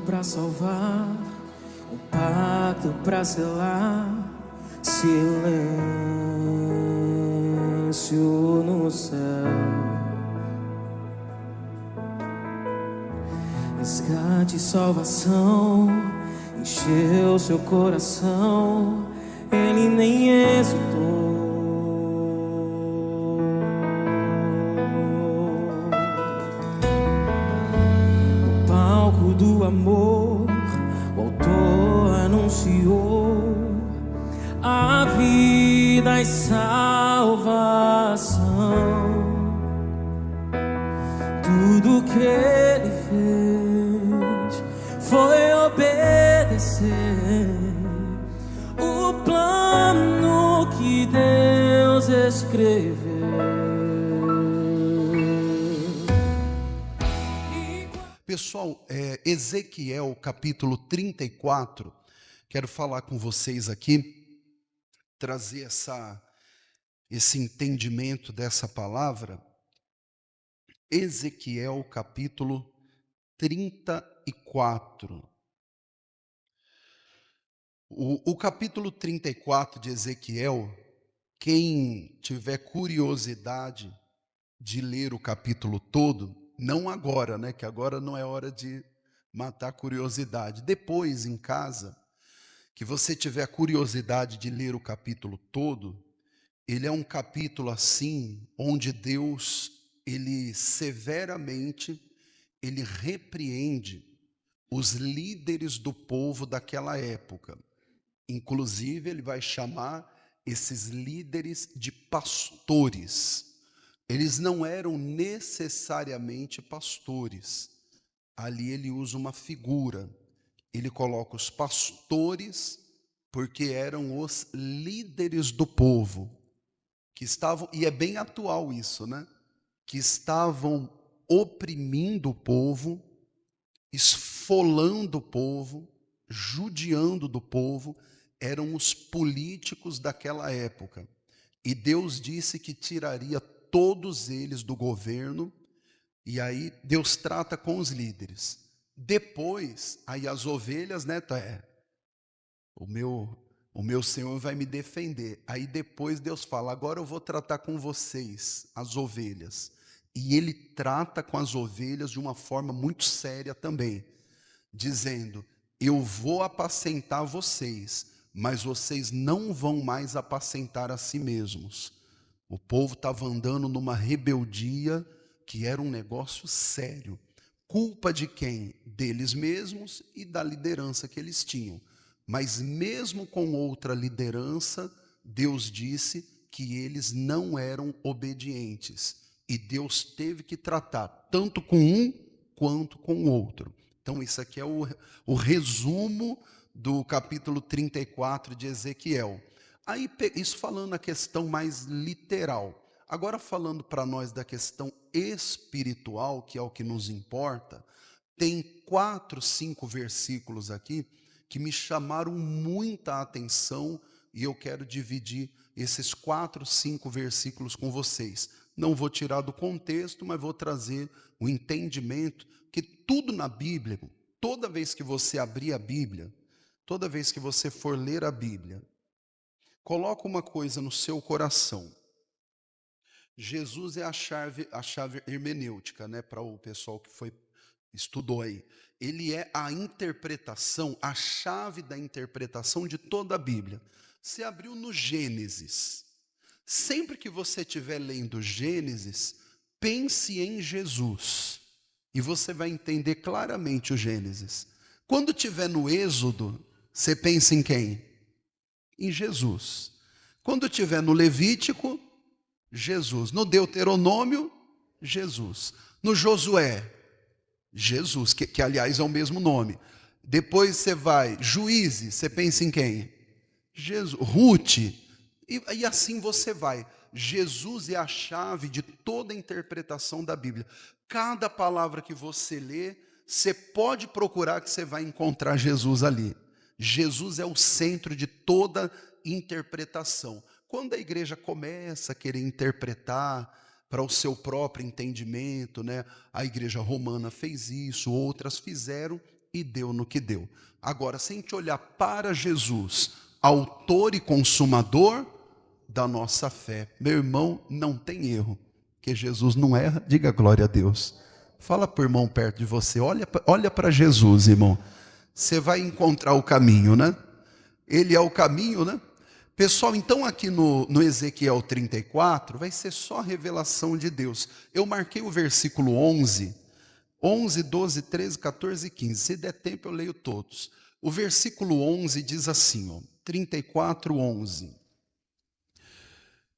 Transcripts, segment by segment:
pra salvar, um pacto pra selar, silêncio no céu. Resgate e salvação encheu seu coração, ele nem hesitou. No palco do amor, o autor anunciou a vida e salvação. Tudo que ele fez foi obedecer o plano que Deus escreveu. Pessoal, Ezequiel capítulo 34, quero falar com vocês aqui, trazer esse entendimento dessa palavra. Ezequiel capítulo 34. O capítulo 34 de Ezequiel, quem tiver curiosidade de ler o capítulo todo, não agora, né? Que agora não é hora de matar a curiosidade. Depois, em casa, que você tiver curiosidade de ler o capítulo todo, ele é um capítulo assim, onde Deus, ele severamente, ele repreende os líderes do povo daquela época. Inclusive, ele vai chamar esses líderes de pastores. Eles não eram necessariamente pastores. Ali ele usa uma figura. Ele coloca os pastores porque eram os líderes do povo que estavam, e é bem atual isso, né? Que estavam oprimindo o povo, esfolando o povo, judiando do povo, eram os políticos daquela época. E Deus disse que tiraria todos eles do governo, e aí Deus trata com os líderes. Depois, aí as ovelhas, né, o meu Senhor vai me defender. Aí depois Deus fala, agora eu vou tratar com vocês, as ovelhas. E ele trata com as ovelhas de uma forma muito séria também, dizendo, eu vou apacentar vocês, mas vocês não vão mais apacentar a si mesmos. O povo estava andando numa rebeldia que era um negócio sério. Culpa de quem? Deles mesmos e da liderança que eles tinham. Mas mesmo com outra liderança, Deus disse que eles não eram obedientes. E Deus teve que tratar tanto com um quanto com o outro. Então isso aqui é o resumo do capítulo 34 de Ezequiel. Aí isso falando a questão mais literal. Agora falando para nós da questão espiritual, que é o que nos importa, tem 4, 5 versículos aqui que me chamaram muita atenção e eu quero dividir esses 4, 5 versículos com vocês. Não vou tirar do contexto, mas vou trazer o entendimento que tudo na Bíblia, toda vez que você abrir a Bíblia, toda vez que você for ler a Bíblia, coloca uma coisa no seu coração. Jesus é a chave hermenêutica, né, para o pessoal que estudou aí. Ele é a interpretação, a chave da interpretação de toda a Bíblia. Você abriu no Gênesis. Sempre que você estiver lendo Gênesis, pense em Jesus. E você vai entender claramente o Gênesis. Quando estiver no Êxodo, você pensa em quem? Em Jesus. Quando estiver no Levítico, Jesus. No Deuteronômio, Jesus. No Josué, Jesus, que aliás é o mesmo nome. Depois você vai, Juízes, você pensa em quem? Jesus. Ruth, e assim você vai. Jesus é a chave de toda a interpretação da Bíblia. Cada palavra que você lê, você pode procurar que você vai encontrar Jesus ali. Jesus é o centro de toda interpretação. Quando a igreja começa a querer interpretar para o seu próprio entendimento, né? A igreja romana fez isso, outras fizeram, e deu no que deu. Agora, se a gente olhar para Jesus, autor e consumador da nossa fé, meu irmão, não tem erro, porque Jesus não erra. Diga glória a Deus. Fala para o irmão perto de você, olha para Jesus, irmão. Você vai encontrar o caminho, né? Ele é o caminho, né? Pessoal, então aqui no Ezequiel 34, vai ser só a revelação de Deus. Eu marquei o versículo 11, 12, 13, 14 e 15. Se der tempo eu leio todos. O versículo 11 diz assim, ó, 34, 11.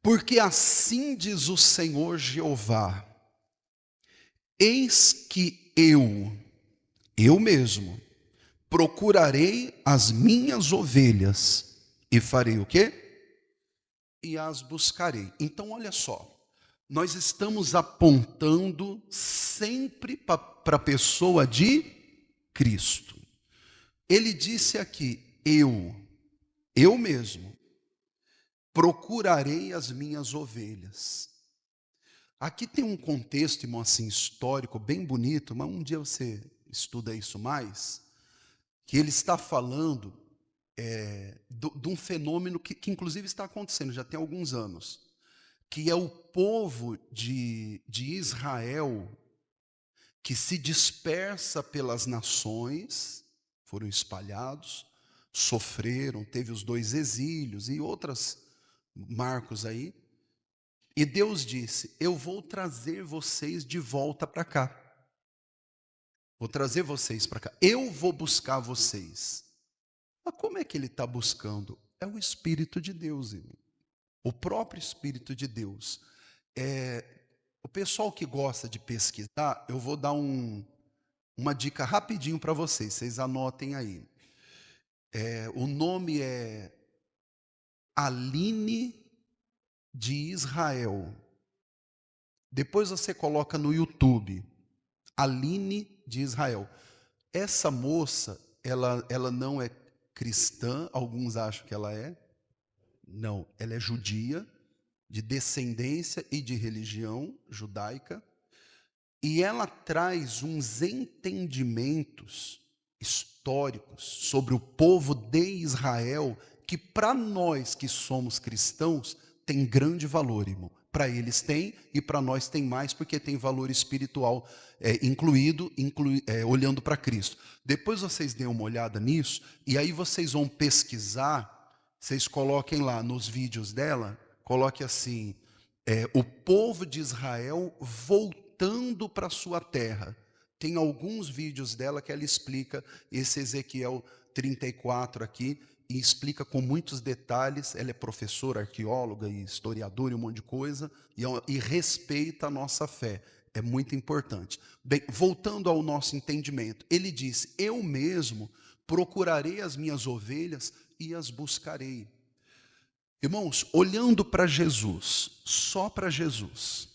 Porque assim diz o Senhor Jeová, eis que eu mesmo, procurarei as minhas ovelhas e farei o quê? E as buscarei. Então olha só, nós estamos apontando sempre para a pessoa de Cristo. Ele disse aqui, eu mesmo, procurarei as minhas ovelhas. Aqui tem um contexto, irmão, assim, histórico, bem bonito, mas um dia você estuda isso mais, que ele está falando de um fenômeno que inclusive está acontecendo, já tem alguns anos, que é o povo de Israel, que se dispersa pelas nações, foram espalhados, sofreram, teve os 2 exílios e outros marcos aí, e Deus disse, eu vou trazer vocês de volta para cá, vou trazer vocês para cá, eu vou buscar vocês. Mas como é que ele está buscando? É o Espírito de Deus, irmão. O próprio Espírito de Deus. O pessoal que gosta de pesquisar, eu vou dar uma dica rapidinho para vocês anotem aí. O nome é Aline de Israel. Depois você coloca no YouTube, Aline de Israel. Essa moça, ela não é cristã, alguns acham que ela é. Não, ela é judia, de descendência e de religião judaica. E ela traz uns entendimentos históricos sobre o povo de Israel, que para nós que somos cristãos, tem grande valor, irmão. Para eles tem, e para nós tem mais, porque tem valor espiritual incluído, olhando para Cristo. Depois vocês deem uma olhada nisso, e aí vocês vão pesquisar, vocês coloquem lá nos vídeos dela, coloque assim, o povo de Israel voltando para sua terra. Tem alguns vídeos dela que ela explica esse Ezequiel 34 aqui, e explica com muitos detalhes. Ela é professora, arqueóloga e historiadora e um monte de coisa, e respeita a nossa fé. É muito importante. Bem, voltando ao nosso entendimento, ele diz, eu mesmo procurarei as minhas ovelhas e as buscarei. Irmãos, olhando para Jesus, só para Jesus,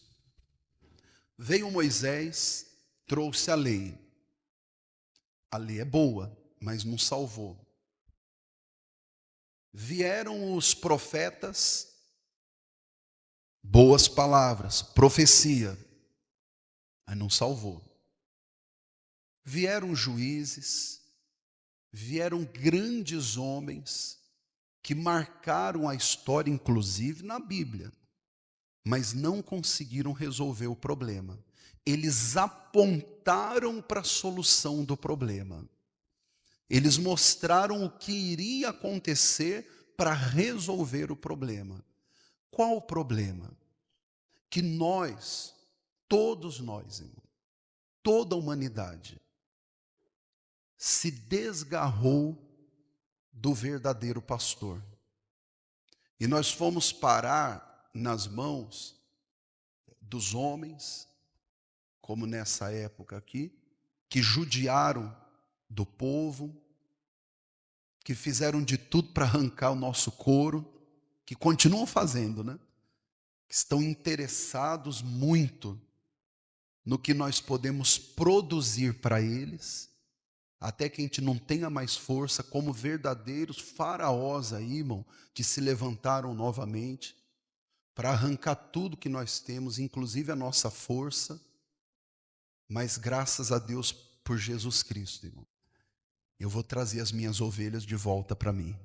veio Moisés, trouxe a lei. A lei é boa, mas não salvou. Vieram os profetas, boas palavras, profecia, mas não salvou. Vieram juízes, vieram grandes homens que marcaram a história, inclusive na Bíblia, mas não conseguiram resolver o problema. Eles apontaram para a solução do problema. Eles mostraram o que iria acontecer para resolver o problema. Qual o problema? Que nós, todos nós, irmão, toda a humanidade, se desgarrou do verdadeiro pastor. E nós fomos parar nas mãos dos homens, como nessa época aqui, que judiaram do povo, que fizeram de tudo para arrancar o nosso couro, que continuam fazendo, né? Que estão interessados muito no que nós podemos produzir para eles, até que a gente não tenha mais força, como verdadeiros faraós aí, irmão, que se levantaram novamente para arrancar tudo que nós temos, inclusive a nossa força, mas graças a Deus por Jesus Cristo, irmão. eu vou trazer as minhas ovelhas de volta para mim.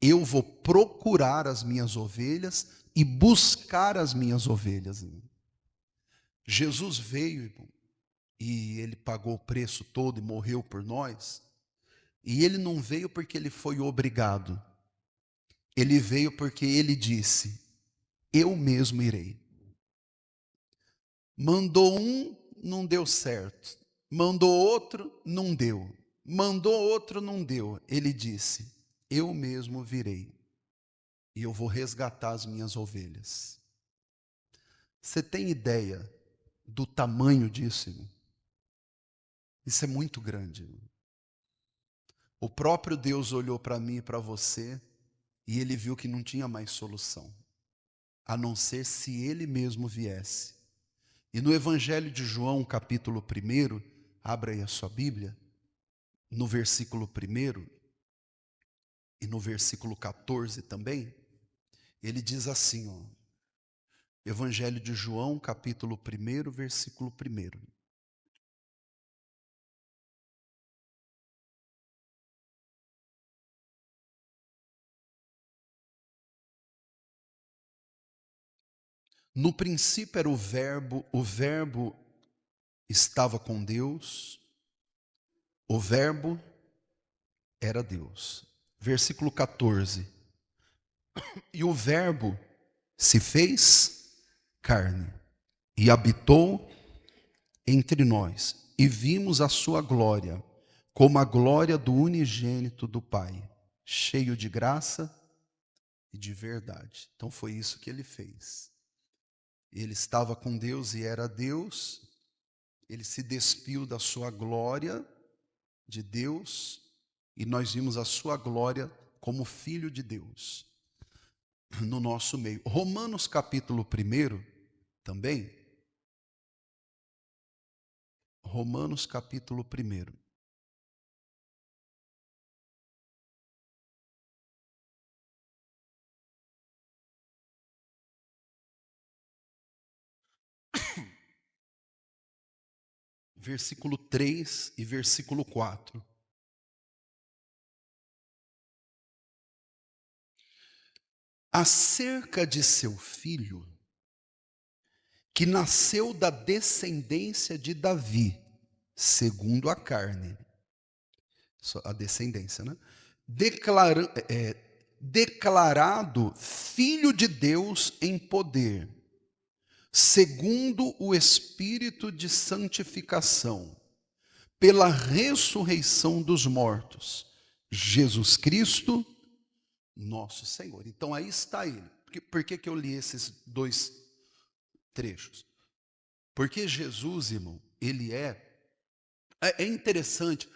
Eu vou procurar as minhas ovelhas e buscar as minhas ovelhas. Jesus veio, irmão, e ele pagou o preço todo e morreu por nós. E ele não veio porque ele foi obrigado. Ele veio porque ele disse: eu mesmo irei. Mandou um, não deu certo. Mandou outro, não deu. Mandou outro, não deu. Ele disse: eu mesmo virei. E eu vou resgatar as minhas ovelhas. Você tem ideia do tamanho disso, irmão? Isso é muito grande, irmão. O próprio Deus olhou para mim e para você e ele viu que não tinha mais solução, a não ser se ele mesmo viesse. E no Evangelho de João, capítulo 1, abra aí a sua Bíblia, no versículo 1 e no versículo 14 também, ele diz assim, ó, Evangelho de João, capítulo 1, versículo 1. No princípio era o verbo estava com Deus, o verbo era Deus. Versículo 14. E o verbo se fez carne e habitou entre nós, e vimos a sua glória, como a glória do unigênito do Pai, cheio de graça e de verdade. Então foi isso que ele fez. Ele estava com Deus e era Deus, ele se despiu da sua glória de Deus, e nós vimos a sua glória como Filho de Deus no nosso meio. Romanos capítulo 1 também. Romanos capítulo 1. Versículo 3 e versículo 4. Acerca de seu filho, que nasceu da descendência de Davi, segundo a carne, a descendência, né? Declarado filho de Deus em poder, segundo o Espírito de santificação, pela ressurreição dos mortos, Jesus Cristo, nosso Senhor. Então aí está ele. Por que eu li esses dois trechos? Porque Jesus, irmão, ele é interessante,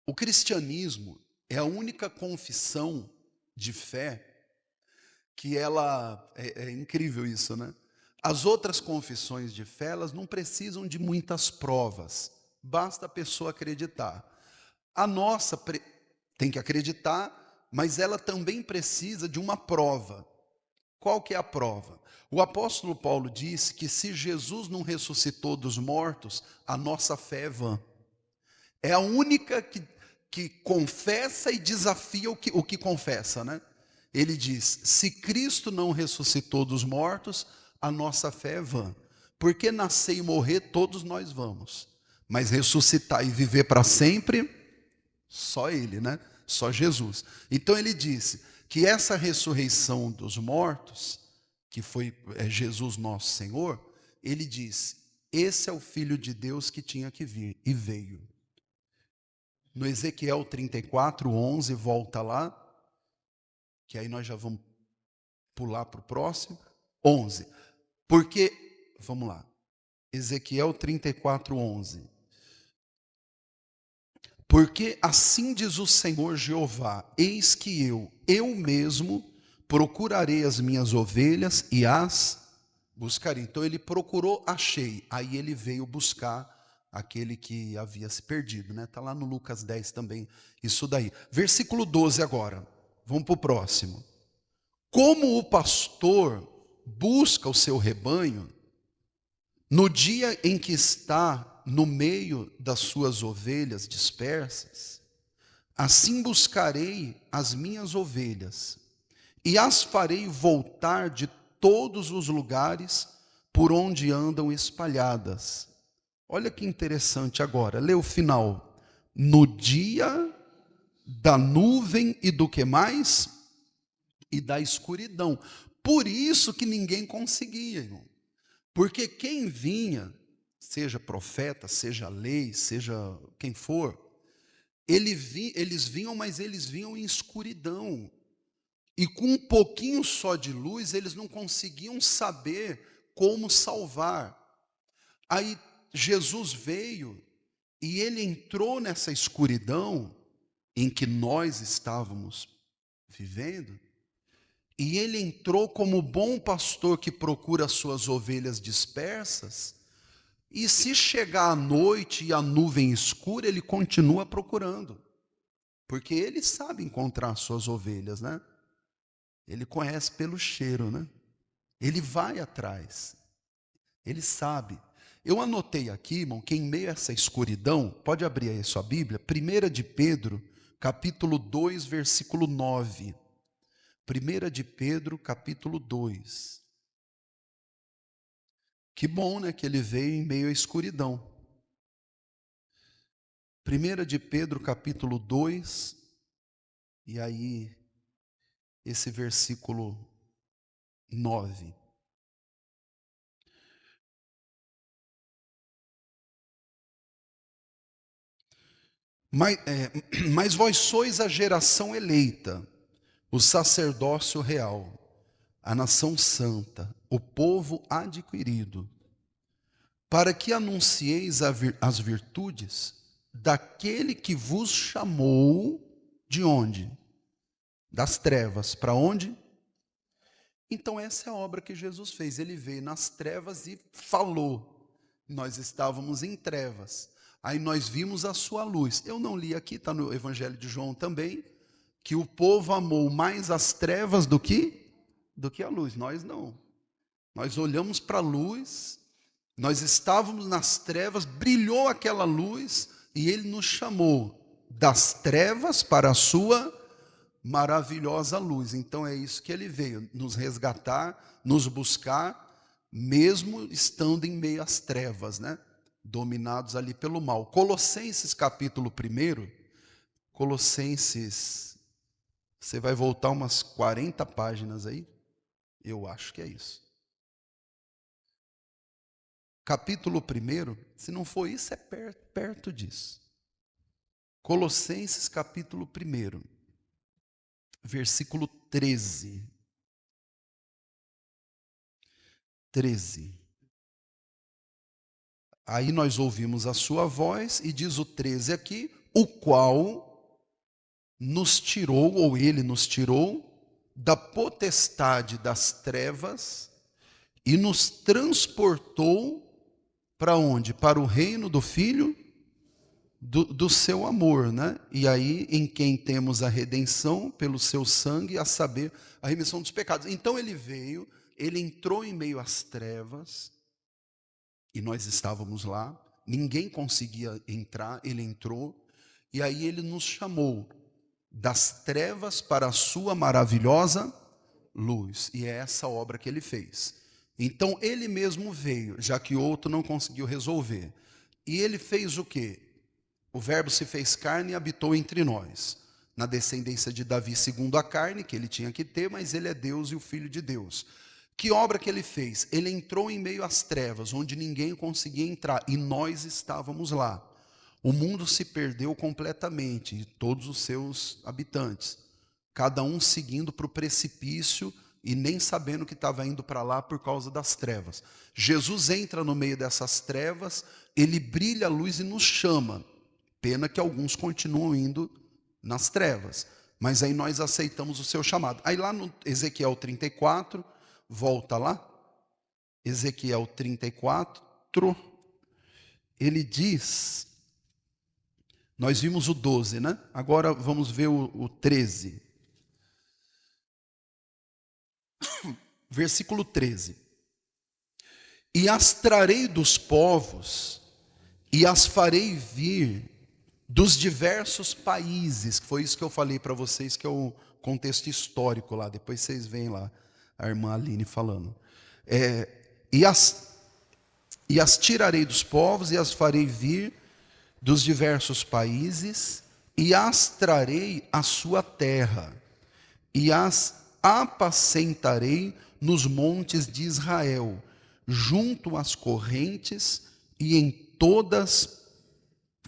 o cristianismo é a única confissão de fé que ela, é incrível isso, né? As outras confissões de fé, elas não precisam de muitas provas, basta a pessoa acreditar. A nossa tem que acreditar, mas ela também precisa de uma prova. Qual que é a prova? O apóstolo Paulo disse que se Jesus não ressuscitou dos mortos, a nossa fé é vã. É a única que confessa e desafia o que confessa, né? Ele diz, se Cristo não ressuscitou dos mortos, a nossa fé é vã. Porque nascer e morrer, todos nós vamos. Mas ressuscitar e viver para sempre, só Ele, né? Só Jesus. Então ele disse que essa ressurreição dos mortos, que foi Jesus nosso Senhor, ele disse, esse é o Filho de Deus que tinha que vir, e veio. No Ezequiel 34:11, volta lá, que aí nós já vamos pular para o próximo. 11. Porque, vamos lá, Ezequiel 34:11. Porque assim diz o Senhor Jeová, eis que eu mesmo, procurarei as minhas ovelhas e as buscarei. Então ele procurou, achei, aí ele veio buscar aquele que havia se perdido, né? Está lá no Lucas 10 também, isso daí. Versículo 12 agora, vamos para o próximo. Como o pastor busca o seu rebanho, no dia em que está no meio das suas ovelhas dispersas, assim buscarei as minhas ovelhas, e as farei voltar de todos os lugares por onde andam espalhadas. Olha que interessante agora, lê o final. No dia da nuvem e do que mais? E da escuridão. Por isso que ninguém conseguia, irmão. Porque quem vinha, seja profeta, seja lei, seja quem for, eles vinham, mas eles vinham em escuridão. E com um pouquinho só de luz, eles não conseguiam saber como salvar. Aí Jesus veio e ele entrou nessa escuridão em que nós estávamos vivendo, e ele entrou como bom pastor que procura as suas ovelhas dispersas, e se chegar à noite e a nuvem escura, ele continua procurando, porque ele sabe encontrar as suas ovelhas, né? Ele conhece pelo cheiro, né? Ele vai atrás, ele sabe. Eu anotei aqui, irmão, que em meio a essa escuridão, pode abrir aí a sua Bíblia, 1 de Pedro, capítulo 2, versículo 9. 1 de Pedro, capítulo 2. Que bom, né, que ele veio em meio à escuridão. 1 de Pedro, capítulo 2, e aí, esse versículo 9. Mas vós sois a geração eleita, o sacerdócio real, a nação santa, o povo adquirido, para que anuncieis as virtudes daquele que vos chamou de onde? Das trevas. Para onde? Então essa é a obra que Jesus fez. Ele veio nas trevas e falou. Nós estávamos em trevas. Aí nós vimos a sua luz. Eu não li aqui, está no Evangelho de João também, que o povo amou mais as trevas do que a luz. Nós não. Nós olhamos para a luz, nós estávamos nas trevas, brilhou aquela luz e ele nos chamou das trevas para a sua maravilhosa luz. Então é isso que ele veio, nos resgatar, nos buscar, mesmo estando em meio às trevas, né? Dominados ali pelo mal. Colossenses capítulo 1, Colossenses, você vai voltar umas 40 páginas aí, eu acho que é isso. Capítulo 1, se não for isso, é perto disso. Colossenses capítulo 1, versículo 13. 13. Aí nós ouvimos a sua voz, e diz o 13 aqui, o qual nos tirou, ou ele nos tirou, da potestade das trevas, e nos transportou para onde? Para o reino do Filho do seu amor, né? E aí em quem temos a redenção pelo seu sangue, a saber, a remissão dos pecados. Então ele veio, ele entrou em meio às trevas, e nós estávamos lá, ninguém conseguia entrar, ele entrou, e aí ele nos chamou das trevas para a sua maravilhosa luz, e é essa obra que ele fez. Então ele mesmo veio, já que outro não conseguiu resolver, e ele fez o quê? O verbo se fez carne e habitou entre nós, na descendência de Davi segundo a carne, que ele tinha que ter, mas ele é Deus e o Filho de Deus. Que obra que ele fez? Ele entrou em meio às trevas, onde ninguém conseguia entrar, e nós estávamos lá. O mundo se perdeu completamente, e todos os seus habitantes, cada um seguindo para o precipício, e nem sabendo que estava indo para lá por causa das trevas. Jesus entra no meio dessas trevas, ele brilha a luz e nos chama. Pena que alguns continuam indo nas trevas, mas aí nós aceitamos o seu chamado. Aí lá no Ezequiel 34, volta lá, Ezequiel 34, ele diz, nós vimos o 12, né? Agora vamos ver o 13. Versículo 13. E as trarei dos povos, e as farei vir dos diversos países, que foi isso que eu falei para vocês, que é o contexto histórico lá, depois vocês veem lá, a irmã Aline falando. E as tirarei dos povos, e as farei vir dos diversos países, e as trarei à sua terra, e as apacentarei nos montes de Israel, junto às correntes e em todas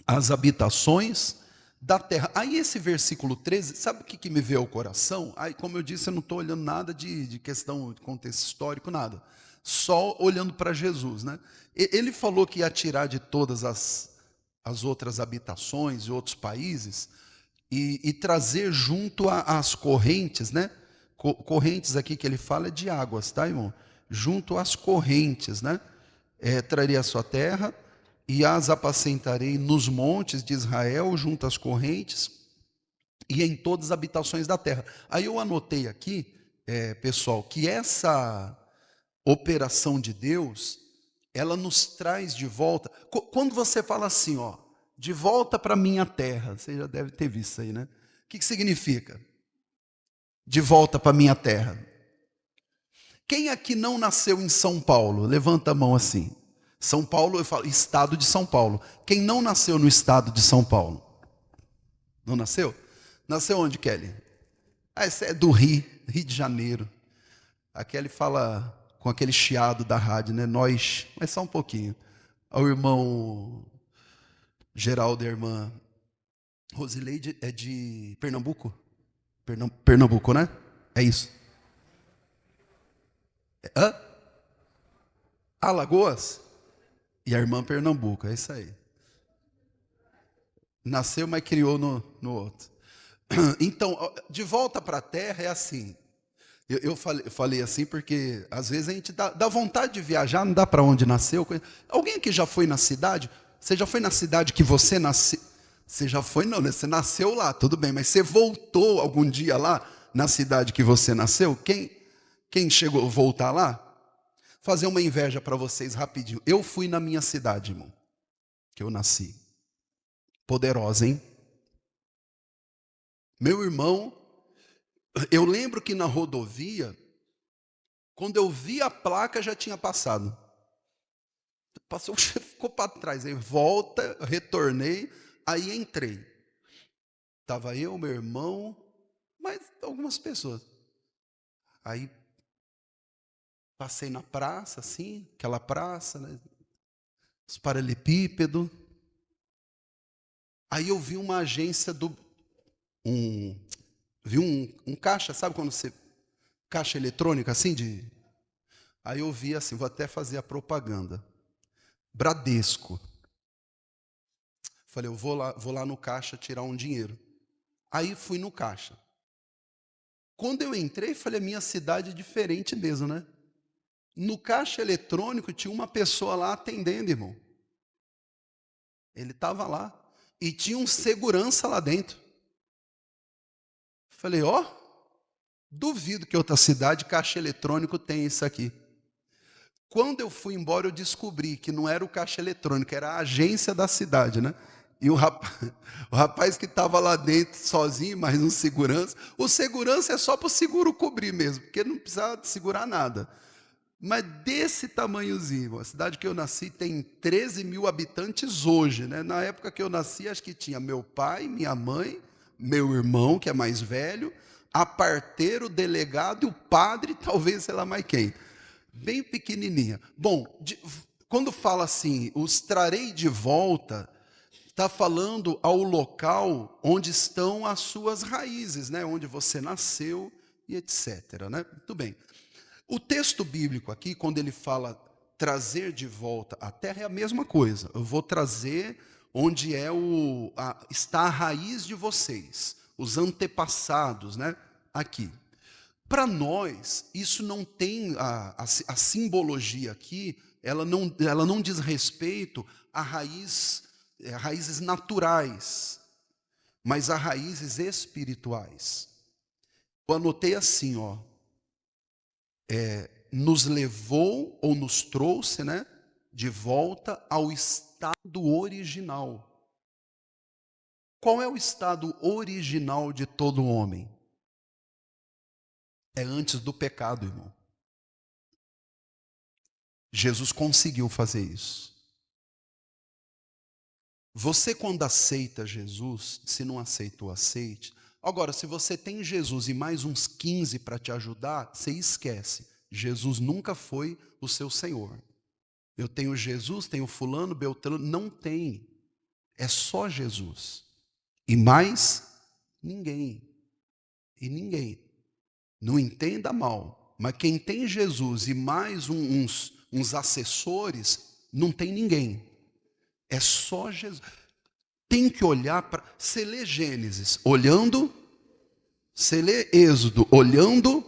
as habitações da terra. Aí esse versículo 13, sabe o que me veio ao coração? Aí, como eu disse, eu não estou olhando nada de questão de contexto histórico, nada. Só olhando para Jesus, né? Ele falou que ia tirar de todas as outras habitações e outros países e trazer junto às correntes, né? Correntes aqui que ele fala é de águas, tá, irmão? Junto às correntes, né? Traria a sua terra e as apacentarei nos montes de Israel, junto às correntes e em todas as habitações da terra. Aí eu anotei aqui, pessoal, que essa operação de Deus, ela nos traz de volta. Quando você fala assim, ó, de volta para minha terra, você já deve ter visto isso aí, né? O que significa? De volta para minha terra. Quem aqui não nasceu em São Paulo? Levanta a mão assim. São Paulo, eu falo, estado de São Paulo. Quem não nasceu no estado de São Paulo? Não nasceu? Nasceu onde, Kelly? Esse é do Rio de Janeiro. A Kelly fala com aquele chiado da rádio, né? Nós, mas só um pouquinho. O irmão Geraldo e a irmã Rosileide é de Pernambuco? Pernambuco, né? É isso. Hã? Alagoas? E a irmã Pernambuco, é isso aí. Nasceu, mas criou no outro. Então, de volta para a terra é assim. Eu falei assim porque às vezes a gente dá vontade de viajar, não dá para onde nasceu. Alguém aqui já foi na cidade? Você já foi na cidade que você nasceu? Você já foi, não, né? Você nasceu lá, tudo bem, mas você voltou algum dia lá na cidade que você nasceu? Quem chegou a voltar lá? Fazer uma inveja para vocês rapidinho. Eu fui na minha cidade, irmão, que eu nasci. Poderosa, hein? Meu irmão, eu lembro que na rodovia, quando eu vi a placa, já tinha passado. Passou, ficou para trás. Aí volta, retornei, aí entrei. Estava eu, meu irmão, mais algumas pessoas. Aí passei na praça, assim, aquela praça, né? Os paralelepípedos. Aí eu vi uma agência vi um caixa, sabe quando você... Caixa eletrônica, assim, Aí eu vi assim, vou até fazer a propaganda. Bradesco. Falei, eu vou lá no caixa tirar um dinheiro. Aí fui no caixa. Quando eu entrei, falei, a minha cidade é diferente mesmo, né? No caixa eletrônico tinha uma pessoa lá atendendo, irmão. Ele estava lá. E tinha um segurança lá dentro. Falei, ó, duvido que outra cidade, caixa eletrônico, tem isso aqui. Quando eu fui embora, eu descobri que não era o caixa eletrônico, era a agência da cidade, né? E o rapaz que estava lá dentro sozinho, mais um segurança. O segurança é só para o seguro cobrir mesmo, porque não precisa segurar nada. Mas desse tamanhozinho, a cidade que eu nasci tem 13 mil habitantes hoje, né? Na época que eu nasci, acho que tinha meu pai, minha mãe, meu irmão, que é mais velho, a parteira, o delegado e o padre, talvez, sei lá mais quem. Bem pequenininha. Bom, quando fala assim, os trarei de volta, está falando ao local onde estão as suas raízes, né? Onde você nasceu e etc. Né? Muito bem. O texto bíblico aqui, quando ele fala trazer de volta a terra, é a mesma coisa. Eu vou trazer onde está a raiz de vocês, os antepassados, né? Aqui. Para nós, isso não tem a simbologia aqui, ela não diz respeito a raízes naturais, mas a raízes espirituais. Eu anotei assim, ó, nos levou ou nos trouxe, né, de volta ao estado original. Qual é o estado original de todo homem? É antes do pecado, irmão. Jesus conseguiu fazer isso. Você, quando aceita Jesus, se não aceitou, aceite. Agora, se você tem Jesus e mais uns 15 para te ajudar, você esquece. Jesus nunca foi o seu Senhor. Eu tenho Jesus, tenho fulano, beltrano. Não tem. É só Jesus. E mais ninguém. E ninguém. Não entenda mal. Mas quem tem Jesus e mais uns assessores, não tem ninguém. É só Jesus. Tem que olhar para... Você lê Gênesis olhando, você lê Êxodo olhando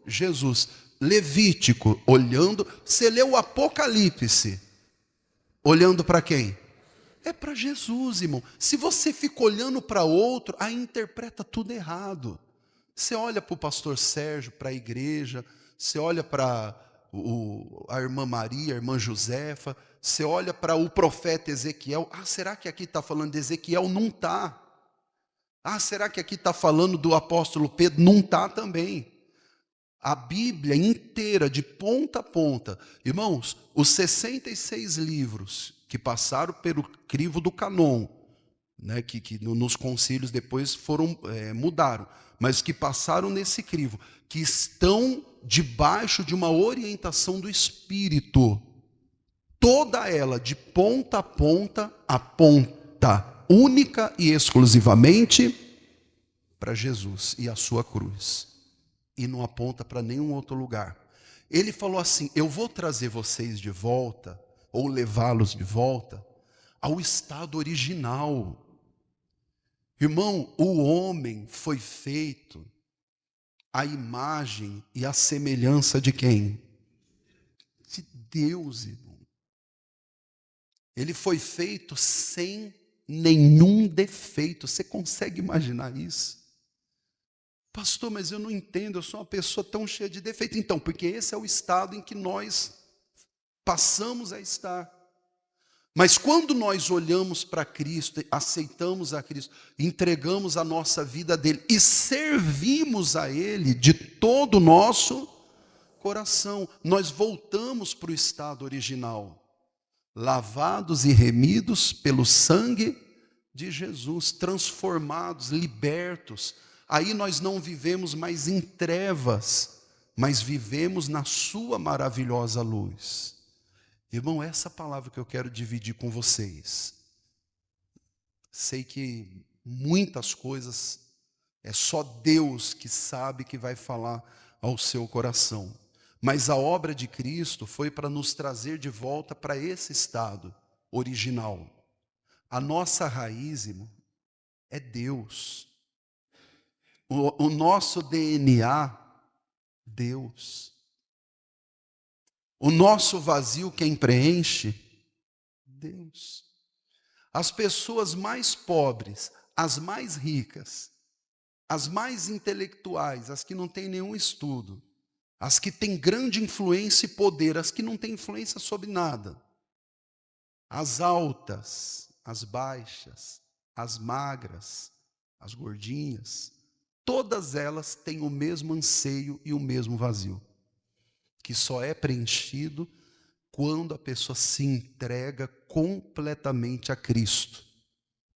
Jesus. Levítico olhando, você lê o Apocalipse olhando para quem? É para Jesus, irmão. Se você fica olhando para outro, aí interpreta tudo errado. Você olha para o pastor Sérgio, para a igreja, você olha para a irmã Maria, a irmã Josefa, você olha para o profeta Ezequiel. Ah, será que aqui está falando de Ezequiel? Não está. Ah, será que aqui está falando do apóstolo Pedro? Não está também. A Bíblia inteira, de ponta a ponta. Irmãos, os 66 livros que passaram pelo crivo do cânon, né, que nos concílios depois mudaram, mas que passaram nesse crivo, que estão debaixo de uma orientação do Espírito. Toda ela, de ponta a ponta, aponta única e exclusivamente para Jesus e a sua cruz. E não aponta para nenhum outro lugar. Ele falou assim: eu vou trazer vocês de volta, ou levá-los de volta, ao estado original. Irmão, o homem foi feito à imagem e à semelhança de quem? De Deus, irmão. Ele foi feito sem nenhum defeito. Você consegue imaginar isso? Pastor, mas eu não entendo, eu sou uma pessoa tão cheia de defeito. Então, porque esse é o estado em que nós passamos a estar. Mas quando nós olhamos para Cristo, aceitamos a Cristo, entregamos a nossa vida a dele e servimos a Ele de todo o nosso coração, nós voltamos para o estado original, lavados e remidos pelo sangue de Jesus, transformados, libertos. Aí nós não vivemos mais em trevas, mas vivemos na sua maravilhosa luz. Irmão, essa palavra que eu quero dividir com vocês. Sei que muitas coisas é só Deus que sabe que vai falar ao seu coração. Mas a obra de Cristo foi para nos trazer de volta para esse estado original. A nossa raiz, irmão, é Deus. O nosso DNA, Deus. O nosso vazio, quem preenche? Deus. As pessoas mais pobres, as mais ricas, as mais intelectuais, as que não têm nenhum estudo, as que têm grande influência e poder, as que não têm influência sobre nada, as altas, as baixas, as magras, as gordinhas, todas elas têm o mesmo anseio e o mesmo vazio, que só é preenchido quando a pessoa se entrega completamente a Cristo,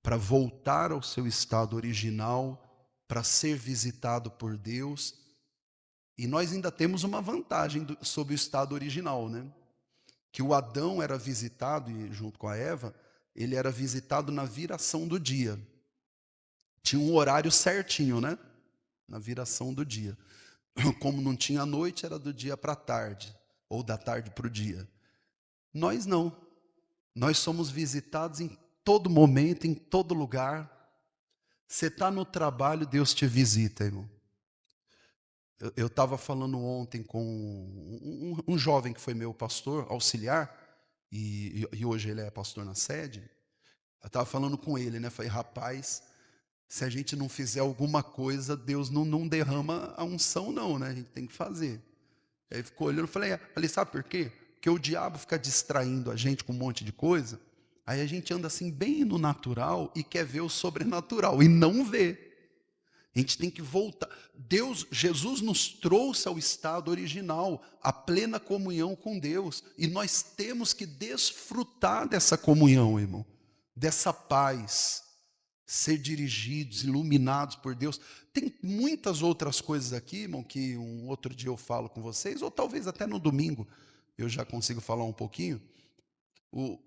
para voltar ao seu estado original, para ser visitado por Deus. E nós ainda temos uma vantagem sobre o estado original, né? Que o Adão era visitado, e junto com a Eva, ele era visitado na viração do dia. Tinha um horário certinho, né? Na viração do dia. Como não tinha noite, era do dia para a tarde, ou da tarde para o dia. Nós não. Nós somos visitados em todo momento, em todo lugar. Você está no trabalho, Deus te visita, irmão. Eu estava falando ontem com um jovem que foi meu pastor, auxiliar, e hoje ele é pastor na sede. Eu estava falando com ele, né? Falei, rapaz, se a gente não fizer alguma coisa, Deus não derrama a unção não, né? A gente tem que fazer. Aí ele ficou olhando, falei, sabe por quê? Porque o diabo fica distraindo a gente com um monte de coisa, aí a gente anda assim bem no natural e quer ver o sobrenatural, e não vê. A gente tem que voltar. Jesus nos trouxe ao estado original, a plena comunhão com Deus. E nós temos que desfrutar dessa comunhão, irmão. Dessa paz. Ser dirigidos, iluminados por Deus. Tem muitas outras coisas aqui, irmão, que um outro dia eu falo com vocês, ou talvez até no domingo eu já consigo falar um pouquinho.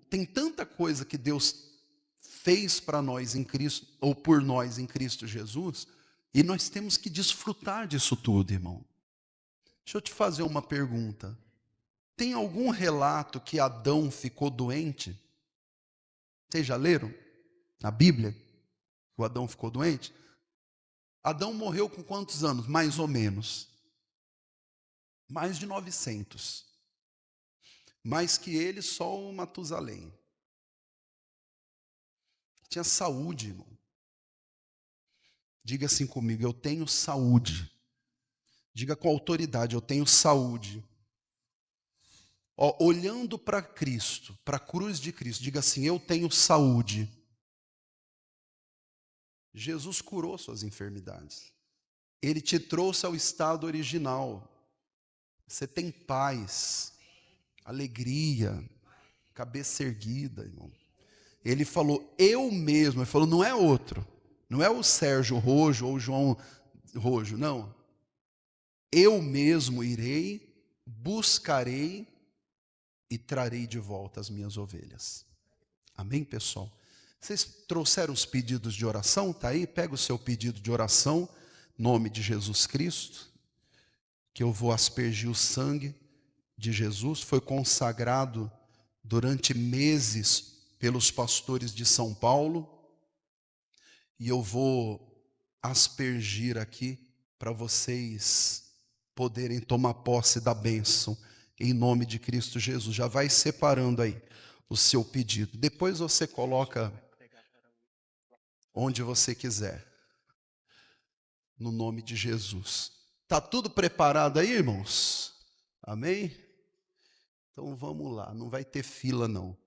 Tem tanta coisa que Deus fez para nós em Cristo, ou por nós em Cristo Jesus, e nós temos que desfrutar disso tudo, irmão. Deixa eu te fazer uma pergunta. Tem algum relato que Adão ficou doente? Vocês já leram na Bíblia que o Adão ficou doente? Adão morreu com quantos anos? Mais ou menos. Mais de 900. Mais que ele, só o Matusalém. Tinha saúde, irmão. Diga assim comigo, eu tenho saúde. Diga com autoridade, eu tenho saúde. Olhando para Cristo, para a cruz de Cristo, diga assim, eu tenho saúde. Jesus curou suas enfermidades. Ele te trouxe ao estado original. Você tem paz, alegria, cabeça erguida, irmão. Ele falou, eu mesmo. Ele falou, não é outro. Não é o Sérgio Rojo ou o João Rojo, não. Eu mesmo irei, buscarei e trarei de volta as minhas ovelhas. Amém, pessoal? Vocês trouxeram os pedidos de oração? Está aí? Pega o seu pedido de oração, em nome de Jesus Cristo, que eu vou aspergir o sangue de Jesus. Foi consagrado durante meses pelos pastores de São Paulo. E eu vou aspergir aqui para vocês poderem tomar posse da bênção em nome de Cristo Jesus. Já vai separando aí o seu pedido. Depois você coloca onde você quiser. No nome de Jesus. Tá tudo preparado aí, irmãos? Amém? Então vamos lá, não vai ter fila não.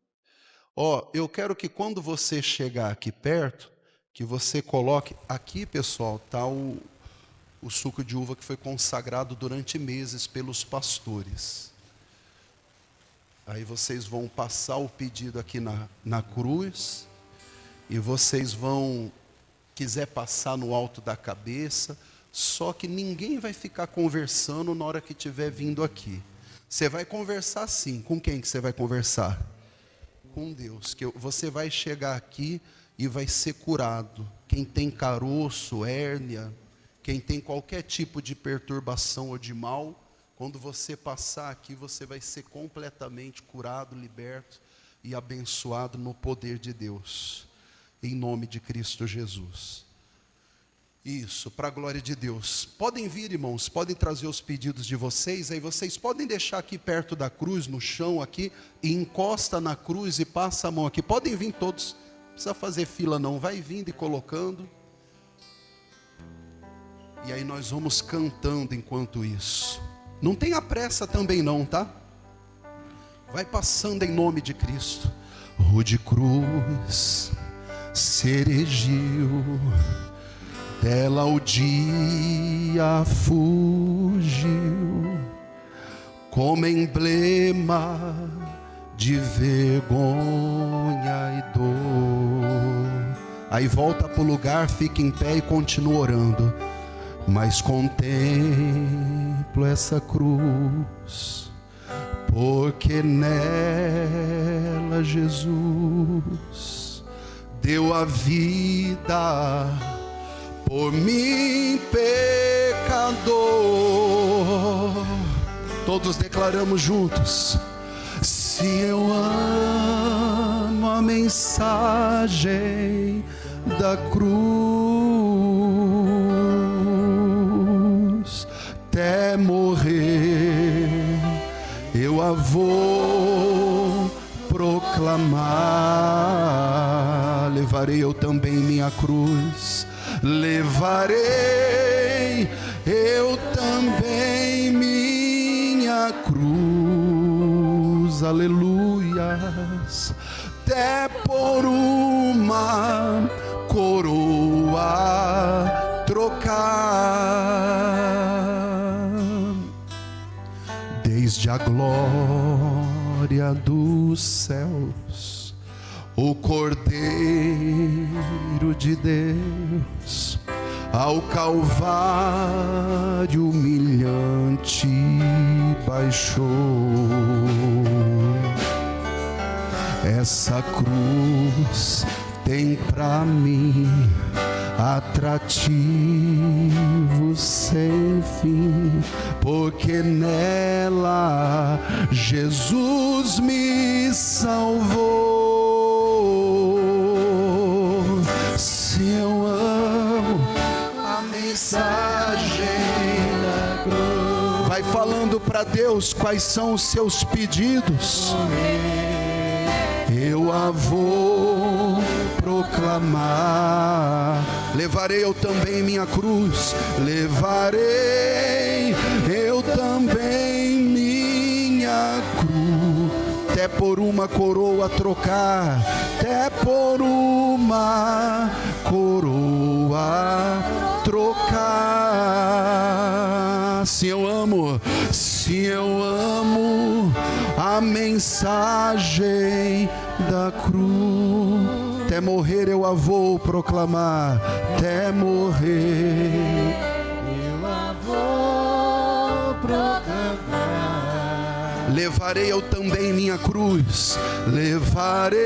Eu quero que quando você chegar aqui perto, que você coloque, aqui pessoal, está o suco de uva que foi consagrado durante meses pelos pastores. Aí vocês vão passar o pedido aqui na cruz, e vocês vão, quiser passar no alto da cabeça, só que ninguém vai ficar conversando na hora que estiver vindo aqui. Você vai conversar sim, com quem que você vai conversar? Com Deus, que você vai chegar aqui e vai ser curado. Quem tem caroço, hérnia, quem tem qualquer tipo de perturbação ou de mal, quando você passar aqui, você vai ser completamente curado, liberto e abençoado no poder de Deus, em nome de Cristo Jesus. Isso, para a glória de Deus. Podem vir, irmãos, podem trazer os pedidos de vocês, aí vocês podem deixar aqui perto da cruz, no chão aqui, e encosta na cruz e passa a mão aqui. Podem vir todos. Não precisa fazer fila não, vai vindo e colocando. E aí nós vamos cantando enquanto isso. Não tenha pressa também não, tá? Vai passando em nome de Cristo. Rude cruz se erigiu, dela o dia fugiu, como emblema de vergonha e dor. Aí volta para o lugar, fica em pé e continua orando. Mas contemplo essa cruz, porque nela Jesus deu a vida por mim, pecador. Todos declaramos juntos: se eu amo a mensagem da cruz, até morrer eu a vou proclamar. Levarei eu também minha cruz, levarei eu também minha cruz. aleluias, até por uma coroa trocar. Desde a glória dos céus, o Cordeiro de Deus ao Calvário humilhante baixou. Essa cruz tem pra mim atrativo sem fim, porque nela Jesus me salvou. Se eu amo a mensagem da cruz, vai falando para Deus quais são os seus pedidos. Eu a vou proclamar. Levarei eu também minha cruz, levarei eu também minha cruz, até por uma coroa trocar, até por uma coroa trocar. Se eu amo a mensagem da cruz, até morrer eu a vou proclamar, até morrer eu a vou proclamar. Levarei eu também minha cruz, levarei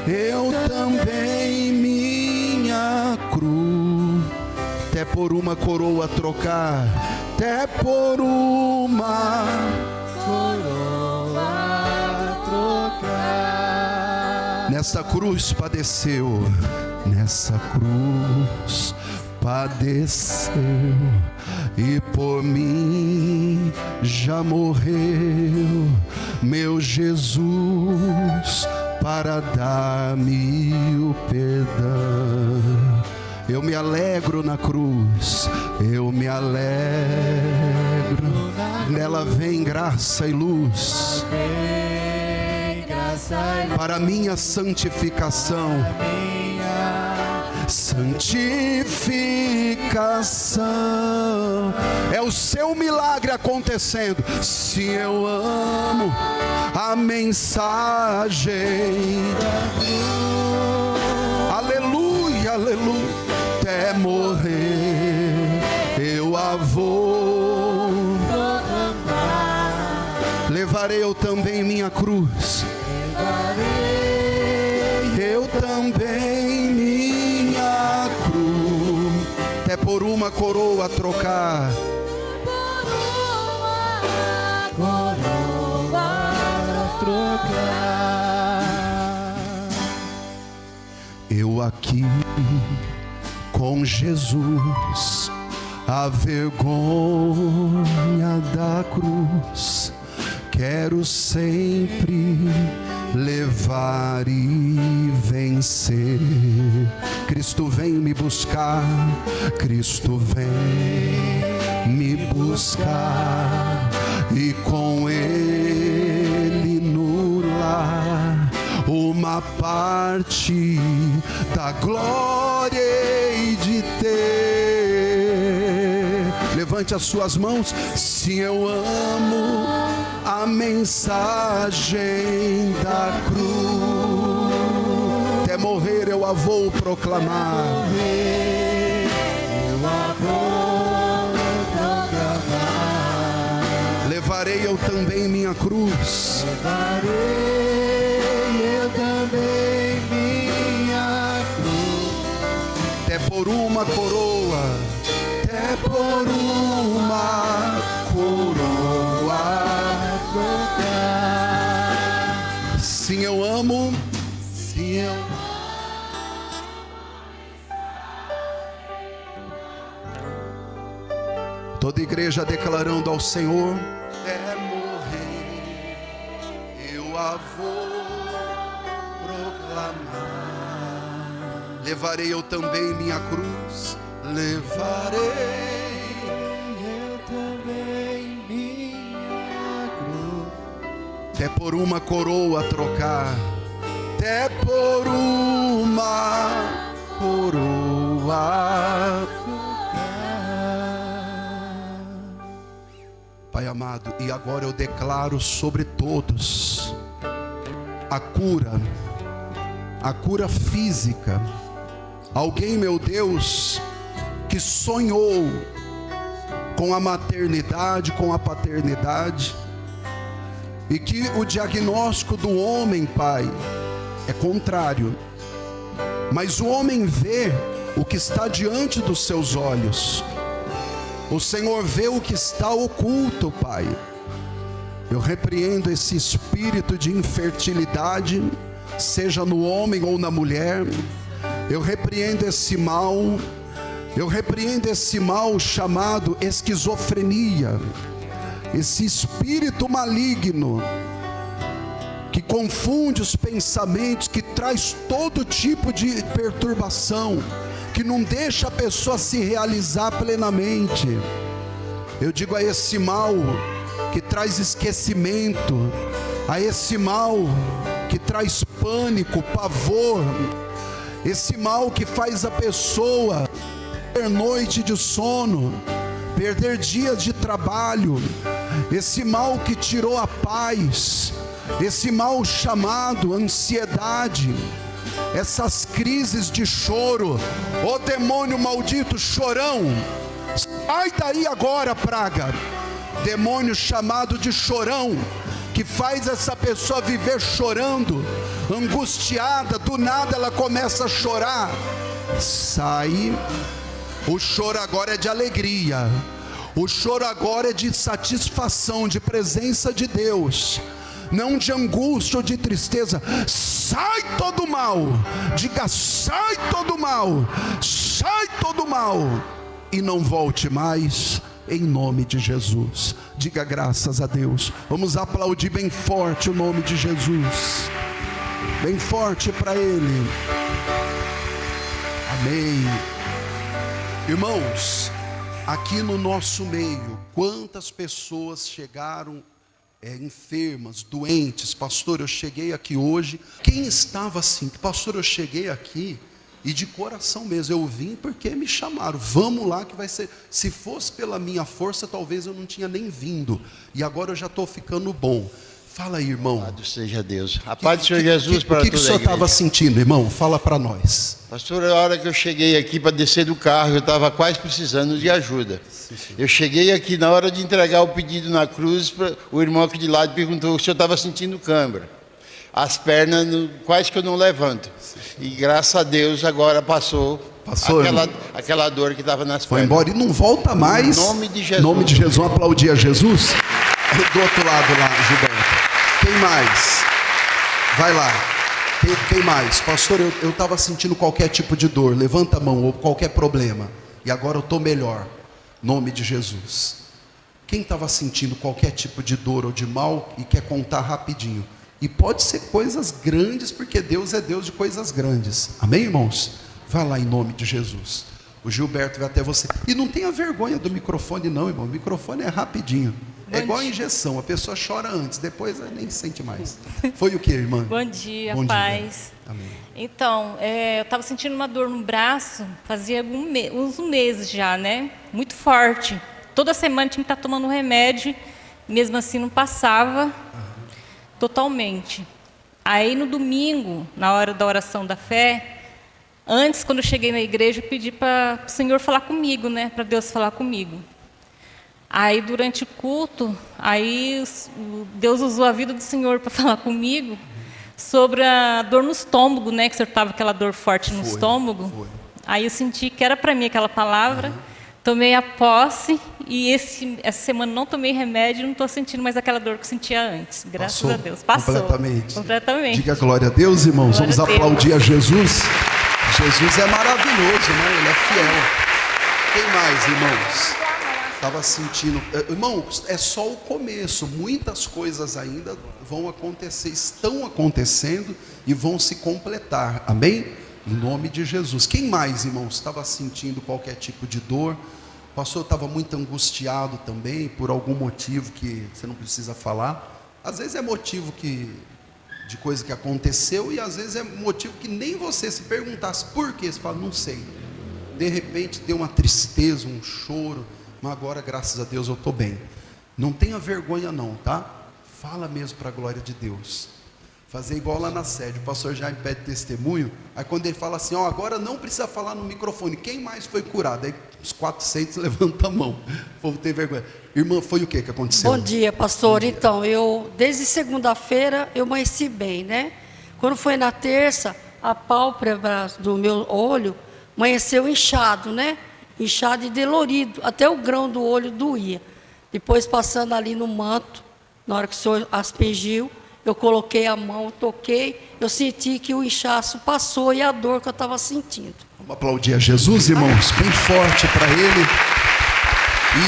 eu também minha cruz, até por uma coroa trocar, até por uma coroa trocar. Nessa cruz padeceu, nessa cruz padeceu, e por mim já morreu meu Jesus para dar-me o perdão. Eu me alegro na cruz, eu me alegro, nela vem graça e luz para minha santificação. Santificação é o seu milagre acontecendo. Se eu amo a mensagem da cruz, aleluia, aleluia, até morrer eu a vou proclamar. Levarei eu também minha cruz, levarei eu também minha cruz, até por uma coroa trocar, eu aqui com Jesus, a vergonha da cruz, quero sempre levar e vencer. Cristo vem me buscar, Cristo vem me buscar, e com Ele no lar uma parte da glória hei de ter. Levante as suas mãos. Se eu amo a mensagem da cruz, até morrer eu a vou proclamar. Eu a vou proclamar. Levarei eu também minha cruz, levarei eu também minha cruz, até por uma coroa, até por uma coroa trocar. Sim, eu amo. Sim, eu amo. Toda igreja declarando ao Senhor: até morrer eu a vou proclamar. Levarei eu também minha cruz, levarei eu também minha cruz, até por uma coroa trocar, até por uma coroa trocar. Pai amado, e agora eu declaro sobre todos a cura física. Alguém, meu Deus, que sonhou com a maternidade, com a paternidade, e que o diagnóstico do homem, Pai, é contrário, mas o homem vê o que está diante dos seus olhos. O Senhor vê o que está oculto, Pai. Eu repreendo esse espírito de infertilidade, seja no homem ou na mulher. Eu repreendo esse mal. Eu repreendo esse mal chamado esquizofrenia, esse espírito maligno que confunde os pensamentos, que traz todo tipo de perturbação, que não deixa a pessoa se realizar plenamente. Eu digo a esse mal que traz esquecimento, a esse mal que traz pânico, pavor, esse mal que faz a pessoa perder noite de sono, perder dias de trabalho, esse mal que tirou a paz, esse mal chamado ansiedade, essas crises de choro. Ô demônio maldito, chorão, sai daí agora, praga. Demônio chamado de chorão, que faz essa pessoa viver chorando, angustiada, do nada ela começa a chorar. Sai. O choro agora é de alegria, o choro agora é de satisfação, de presença de Deus, não de angústia ou de tristeza. Sai todo mal, diga: sai todo mal, sai todo mal, e não volte mais, em nome de Jesus. Diga graças a Deus. Vamos aplaudir bem forte o nome de Jesus, bem forte para Ele. Amém. Irmãos, aqui no nosso meio, quantas pessoas chegaram enfermas, doentes? Pastor, eu cheguei aqui hoje. Quem estava assim? Pastor, eu cheguei aqui e de coração mesmo, eu vim porque me chamaram. Vamos lá que vai ser. Se fosse pela minha força, talvez eu não tinha nem vindo. E agora eu já estou ficando bom. Fala aí, irmão. Louvado seja Deus. A paz do Senhor Jesus para toda a igreja. O que o senhor estava sentindo, irmão? Fala para nós. Pastor, a hora que eu cheguei aqui para descer do carro, eu estava quase precisando de ajuda. Sim. Eu cheguei aqui na hora de entregar o pedido na cruz, o irmão aqui de lado perguntou se eu estava sentindo câimbra. As pernas quase que eu não levanto. Sim. E graças a Deus agora passou aquela dor que estava nas pernas. Foi embora e não volta mais. Em nome de Jesus. Em nome de Jesus. Vamos aplaudir a Jesus. Do outro lado lá, Gilberto. Quem mais? Vai lá. Quem mais? Pastor, eu estava sentindo qualquer tipo de dor. Levanta a mão, ou qualquer problema. E agora eu estou melhor. Nome de Jesus. Quem estava sentindo qualquer tipo de dor ou de mal e quer contar rapidinho? E pode ser coisas grandes, porque Deus é Deus de coisas grandes. Amém, irmãos? Vai lá em nome de Jesus. O Gilberto vai até você. E não tenha vergonha do microfone não, irmão. O microfone é rapidinho. É igual a injeção, a pessoa chora antes, depois nem sente mais. Foi o que, irmã? Bom dia, Bom paz. Dia. Amém. Então, eu estava sentindo uma dor no braço, fazia uns meses já, né? Muito forte. Toda semana tinha que estar tomando remédio, mesmo assim não passava totalmente. Aí no domingo, na hora da oração da fé, antes, quando eu cheguei na igreja, eu pedi para o Senhor falar comigo, né? Para Deus falar comigo. Aí durante o culto, Deus usou a vida do Senhor para falar comigo sobre a dor no estômago, né? Que o Senhor estava aquela dor forte no estômago. Foi. Aí eu senti que era para mim aquela palavra, tomei a posse e essa semana não tomei remédio, não estou sentindo mais aquela dor que eu sentia antes. Graças a Deus. Passou. Completamente. Diga glória a Deus, irmãos. Glória Vamos aplaudir a Jesus. Jesus é maravilhoso, né? Ele é fiel. Quem mais, irmãos? Estava sentindo, irmão, é só o começo, muitas coisas ainda vão acontecer, estão acontecendo e vão se completar, amém? Em nome de Jesus. Quem mais, irmãos, estava sentindo qualquer tipo de dor? O pastor estava muito angustiado também, por algum motivo que você não precisa falar, Às vezes é motivo de coisa que aconteceu, e às vezes é motivo que nem você se perguntasse por quê, você fala, não sei. De repente deu uma tristeza, um choro, mas agora, graças a Deus, eu estou bem. Não tenha vergonha não, tá? Fala mesmo para a glória de Deus. Fazer igual lá na sede, o pastor Jaime pede testemunho, aí quando ele fala assim, ó, agora não precisa falar no microfone, quem mais foi curado? Aí os 400 levantam a mão, o povo tem vergonha. Irmã, foi o que aconteceu? Bom dia, pastor. Bom dia. Então, eu, desde segunda-feira, eu amanheci bem, né? Quando foi na terça, a pálpebra do meu olho amanheceu inchado, né? Inchado e dolorido, até o grão do olho doía. Depois, passando ali no manto, na hora que o senhor aspergiu, eu coloquei a mão, toquei, eu senti que o inchaço passou e a dor que eu estava sentindo. Vamos aplaudir a Jesus, irmãos, bem forte para Ele.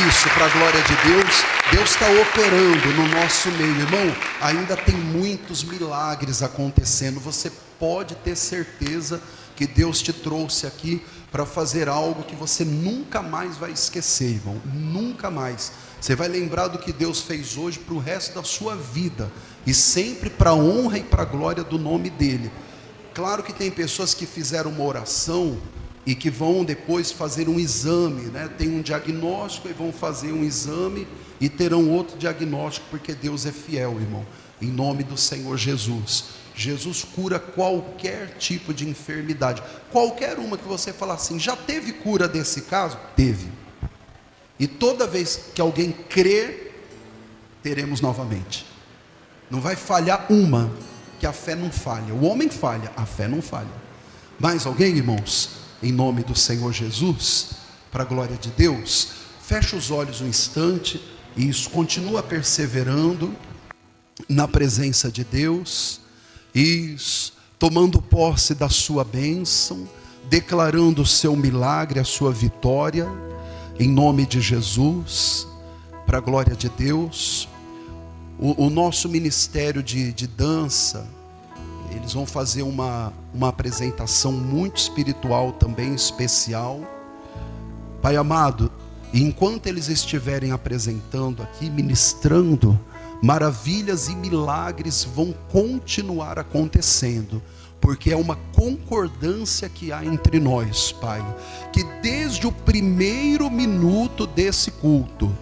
Isso, para a glória de Deus. Deus está operando no nosso meio, irmão. Ainda tem muitos milagres acontecendo. Você pode ter certeza que Deus te trouxe aqui para fazer algo que você nunca mais vai esquecer, irmão. Nunca mais. Você vai lembrar do que Deus fez hoje para o resto da sua vida. E sempre para a honra e para a glória do nome dEle. Claro que tem pessoas que fizeram uma oração e que vão depois fazer um exame, né? Tem um diagnóstico e vão fazer um exame e terão outro diagnóstico, porque Deus é fiel, irmão. Em nome do Senhor Jesus. Jesus cura qualquer tipo de enfermidade. Qualquer uma que você falar assim, já teve cura desse caso? Teve. E toda vez que alguém crer, teremos novamente. Não vai falhar uma, que a fé não falha. O homem falha, a fé não falha. Mais alguém, irmãos? Em nome do Senhor Jesus, para a glória de Deus, fecha os olhos um instante, e isso, continua perseverando na presença de Deus, isso, tomando posse da sua bênção, declarando o seu milagre, a sua vitória, em nome de Jesus, para a glória de Deus. O nosso ministério de dança, eles vão fazer uma apresentação muito espiritual também, especial. Pai amado, enquanto eles estiverem apresentando aqui, ministrando, maravilhas e milagres vão continuar acontecendo, porque é uma concordância que há entre nós, Pai, que desde o primeiro minuto desse culto,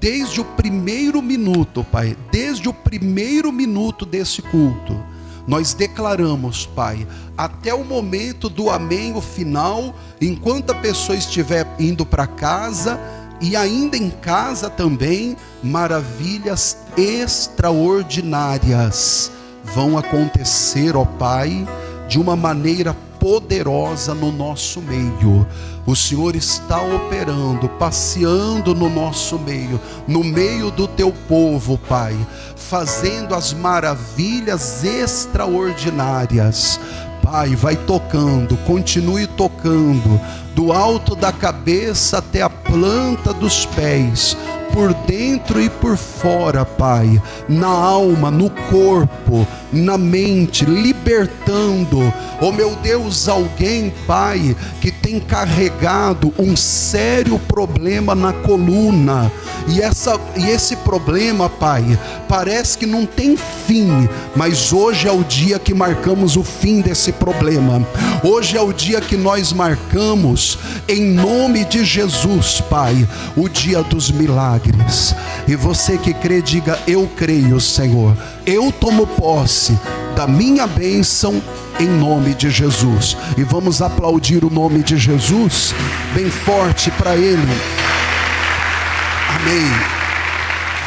desde o primeiro minuto, Pai, desde o primeiro minuto desse culto, nós declaramos, Pai, até o momento do amém, o final, enquanto a pessoa estiver indo para casa, e ainda em casa também, maravilhas extraordinárias vão acontecer, ó Pai, de uma maneira poderosa no nosso meio. O Senhor está operando, passeando no nosso meio, no meio do teu povo, Pai, fazendo as maravilhas extraordinárias. Pai, vai tocando, continue tocando, do alto da cabeça até a planta dos pés, por dentro e por fora, Pai, na alma, no corpo, na mente, libertando, oh meu Deus, alguém, Pai, que tem carregado um sério problema na coluna, e esse problema, Pai, parece que não tem fim, mas hoje é o dia que marcamos o fim desse problema. Hoje é o dia que nós marcamos, em nome de Jesus, Pai, o dia dos milagres. E você que crê, diga: eu creio, Senhor, eu tomo posse da minha bênção em nome de Jesus. E vamos aplaudir o nome de Jesus bem forte para Ele. Amém.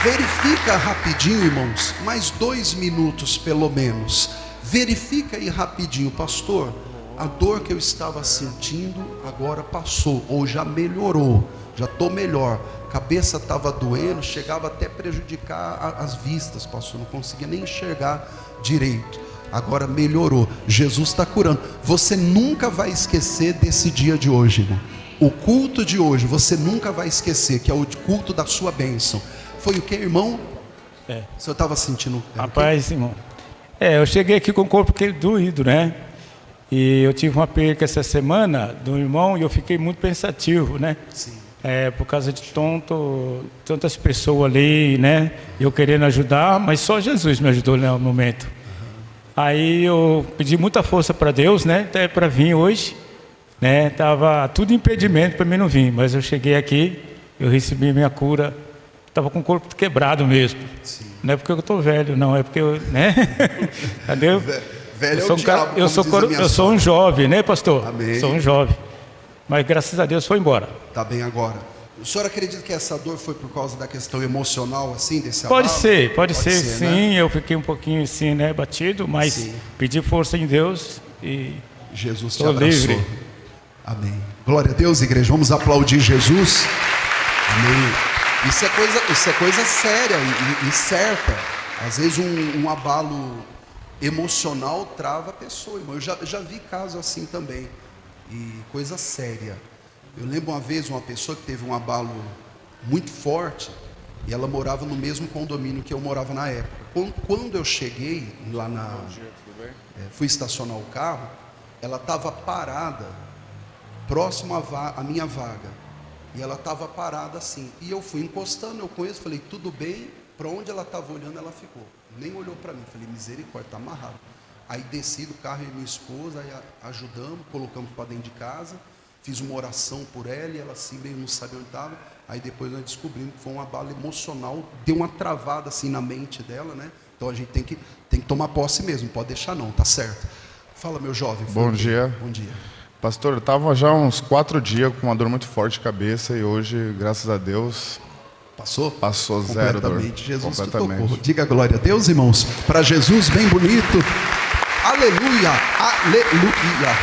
Verifica rapidinho, irmãos, mais 2 minutos pelo menos. Verifica aí rapidinho, pastor, a dor que eu estava sentindo agora passou, ou já melhorou, já estou melhor. Cabeça estava doendo, chegava até prejudicar as vistas, pastor, não conseguia nem enxergar direito. Agora melhorou, Jesus está curando. Você nunca vai esquecer desse dia de hoje, irmão. O culto de hoje, você nunca vai esquecer, que é o culto da sua bênção. Foi o que, irmão? O senhor estava sentindo? Rapaz, irmão, eu cheguei aqui com o corpo doído, né? E eu tive uma perca essa semana do irmão e eu fiquei muito pensativo, né? Sim. por causa de tantas pessoas ali, né? Eu querendo ajudar, mas só Jesus me ajudou no momento. Aí eu pedi muita força para Deus, né? Até para vir hoje, né? Tava tudo impedimento para mim não vir, mas eu cheguei aqui, eu recebi minha cura. Tava com o corpo quebrado mesmo. Sim. Não é porque eu tô velho, não, é porque eu, né? Cadê? Velho eu sou é o diabo, eu sou um jovem, né, pastor? Amém. Sou um jovem. Mas graças a Deus foi embora. Tá bem agora. O senhor acredita que essa dor foi por causa da questão emocional, assim, desse Pode abalo? pode ser, sim. Né? Eu fiquei um pouquinho assim, né, batido, mas sim. Pedi força em Deus e Jesus te abraçou. Livre. Amém. Glória a Deus, igreja. Vamos aplaudir Jesus. Amém. Isso é coisa séria e certa. Às vezes um abalo emocional trava a pessoa, irmão. Eu já vi casos assim também. E coisa séria. Eu lembro uma vez uma pessoa que teve um abalo muito forte e ela morava no mesmo condomínio que eu morava na época. Quando eu cheguei lá fui estacionar o carro, ela estava parada próximo à minha vaga. E ela estava parada assim. E eu fui encostando, eu conheço, falei, tudo bem. Para onde ela estava olhando, ela ficou. Nem olhou para mim. Falei, misericórdia, está amarrado. Aí desci do carro e minha esposa, aí ajudamos, colocamos para dentro de casa. Fiz uma oração por ela e ela assim, meio não sabia onde estava. Aí depois nós descobrimos que foi um abalo emocional. Deu uma travada assim na mente dela, né? Então a gente tem que tomar posse mesmo, não pode deixar não, tá certo. Fala, meu jovem. Bom dia. Bom dia. Pastor, eu estava já uns 4 dias com uma dor muito forte de cabeça e hoje, graças a Deus, Passou zero dor. Jesus completamente. Tocou. Diga glória a Deus, irmãos. Para Jesus, bem bonito. Aleluia, aleluia.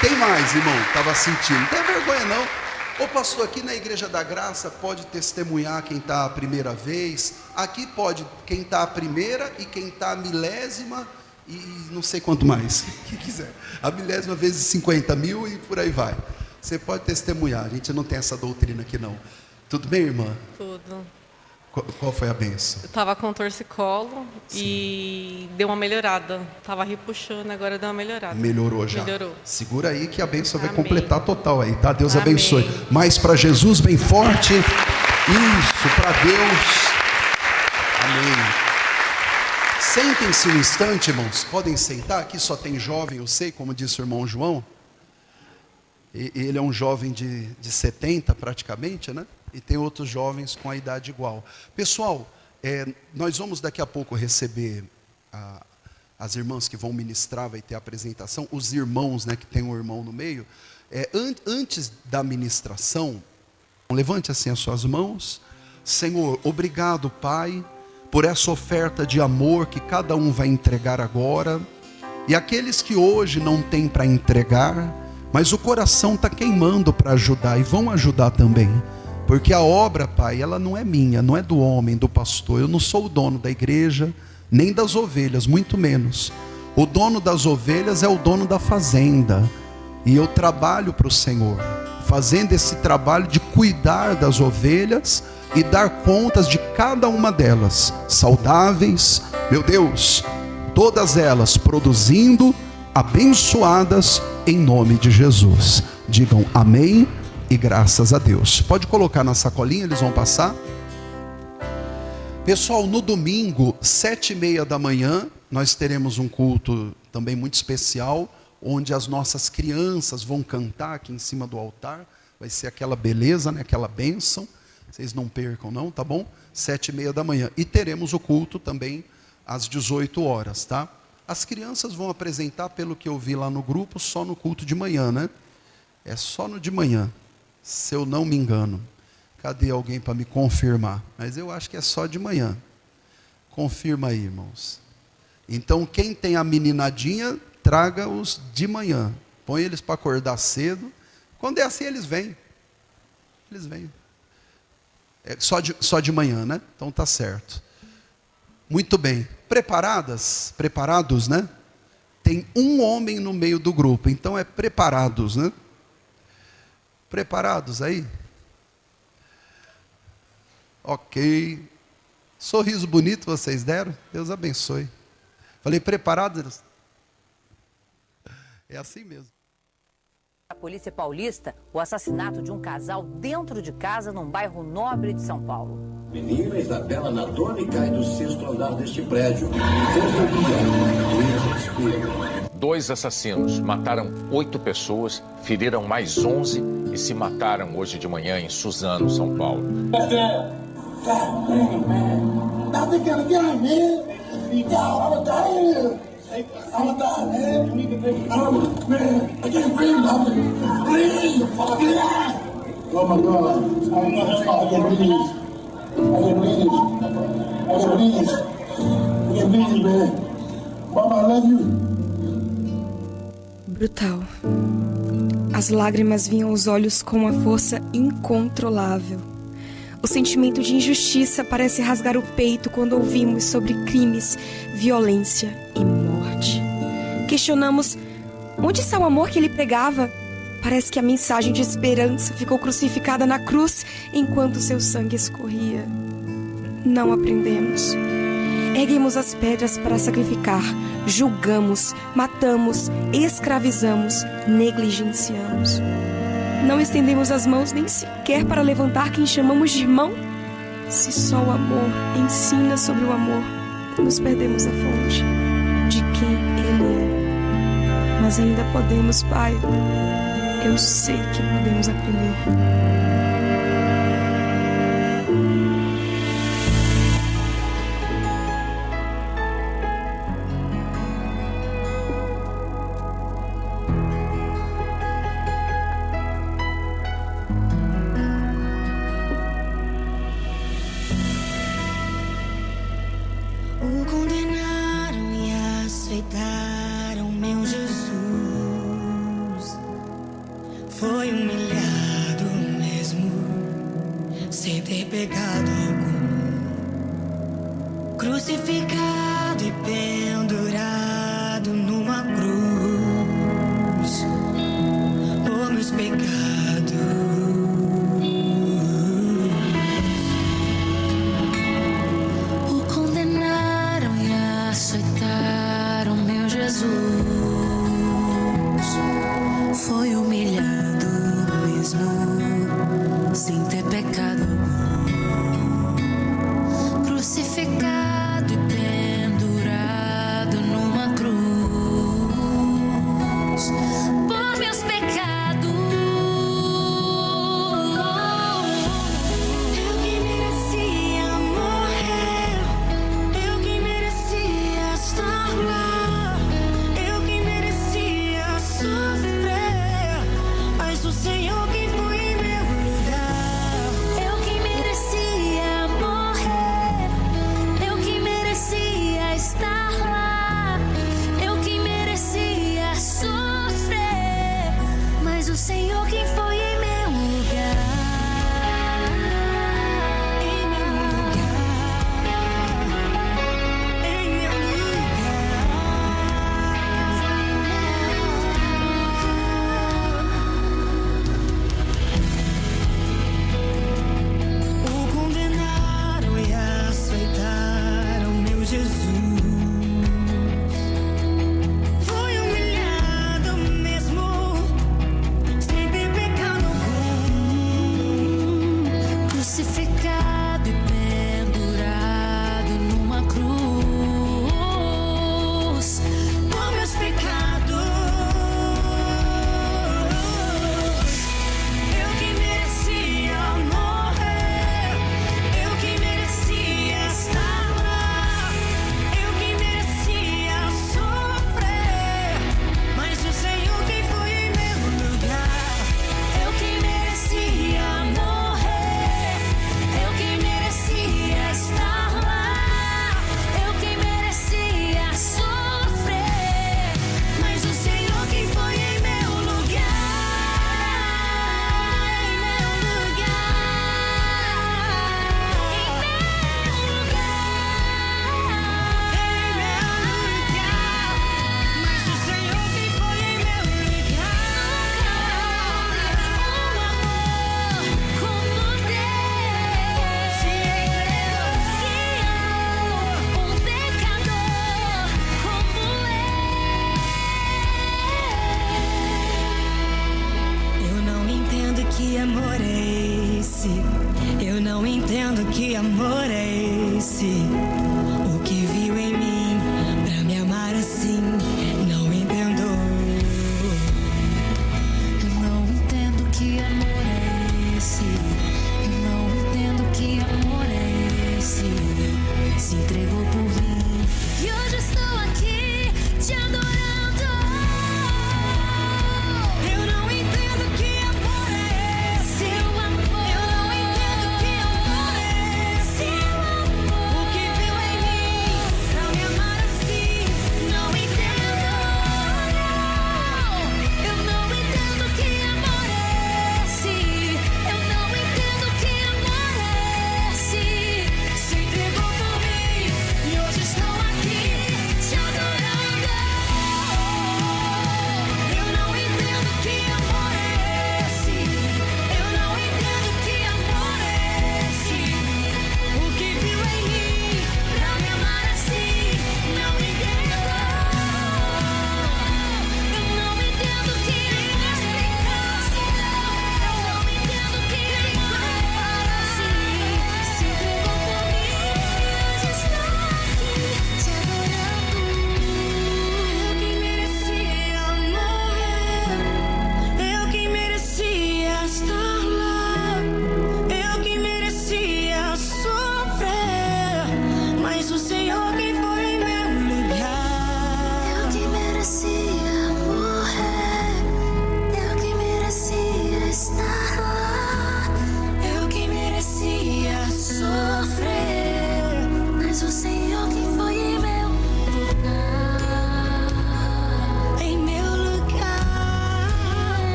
Tem mais, irmão, estava sentindo. Não tem vergonha não. Ô pastor, aqui na Igreja da Graça pode testemunhar quem está a primeira vez. Aqui pode quem está a primeira e quem está a milésima e não sei quanto mais. Quem quiser. A milésima vezes 50 mil e por aí vai. Você pode testemunhar. A gente não tem essa doutrina aqui não. Tudo bem, irmã? Tudo. Qual foi a benção? Eu estava com torcicolo e deu uma melhorada. Estava repuxando, agora deu uma melhorada. Melhorou já? Melhorou. Segura aí que a benção vai Amém. completar total aí, tá? Deus Amém. abençoe. Mais para Jesus, bem forte. Isso, para Deus. Amém. Sentem-se um instante, irmãos. Podem sentar. Aqui só tem jovem, eu sei, como disse o irmão João. Ele é um jovem de 70 praticamente, né? E tem outros jovens com a idade igual. Pessoal, nós vamos daqui a pouco receber as irmãs que vão ministrar, vai ter a apresentação, os irmãos, né, que tem um irmão no meio. Antes da ministração, levante assim as suas mãos. Senhor, obrigado, Pai, por essa oferta de amor que cada um vai entregar agora. E aqueles que hoje não têm para entregar, mas o coração está queimando para ajudar e vão ajudar também. Porque a obra, Pai, ela não é minha, não é do homem, do pastor. Eu não sou o dono da igreja, nem das ovelhas, muito menos. O dono das ovelhas é o dono da fazenda. E eu trabalho para o Senhor, fazendo esse trabalho de cuidar das ovelhas e dar contas de cada uma delas, saudáveis, meu Deus, todas elas produzindo, abençoadas em nome de Jesus. Digam amém. E graças a Deus. Pode colocar na sacolinha, eles vão passar. Pessoal, no domingo, 7h30 da manhã, nós teremos um culto também muito especial, onde as nossas crianças vão cantar aqui em cima do altar. Vai ser aquela beleza, né? Aquela bênção. Vocês não percam não, tá bom? 7h30 da manhã. E teremos o culto também às 18 horas, tá? As crianças vão apresentar, pelo que eu vi lá no grupo, só no culto de manhã, né? É só no de manhã. Se eu não me engano. Cadê alguém para me confirmar? Mas eu acho que é só de manhã. Confirma aí, irmãos. Então, quem tem a meninadinha, traga-os de manhã. Põe eles para acordar cedo. Quando é assim, eles vêm. Eles vêm. É só de manhã, né? Então tá certo. Muito bem. Preparadas? Preparados, né? Tem um homem no meio do grupo. Então é preparados, né? Preparados aí? Ok. Sorriso bonito vocês deram? Deus abençoe. Falei preparados? É assim mesmo. polícia paulista o assassinato de um casal dentro de casa num bairro nobre de São Paulo. Menina Isabela Nadoni cai do 6º andar deste prédio. Dois assassinos mataram 8 pessoas, feriram mais 11 e se mataram hoje de manhã em Suzano, São Paulo. Brutal. As lágrimas vinham aos olhos com uma força incontrolável. O sentimento de injustiça parece rasgar o peito quando ouvimos sobre crimes, violência e morte. Questionamos onde está o amor que ele pregava. Parece que a mensagem de esperança ficou crucificada na cruz enquanto seu sangue escorria. Não aprendemos. Erguemos as pedras para sacrificar, julgamos, matamos, escravizamos, negligenciamos. Não estendemos as mãos nem sequer para levantar quem chamamos de irmão. Se só o amor ensina sobre o amor, nos perdemos a fonte de quem ele é. Mas ainda podemos, Pai. Eu sei que podemos aprender. O condenaram e aceitaram meu Jesus. Foi humilhado mesmo, sem ter pecado algum. Crucificado e pendurado numa cruz, por meus pecados. Aceitaram meu Jesus. Foi humilhado mesmo, sem ter pecado algum. Crucificado e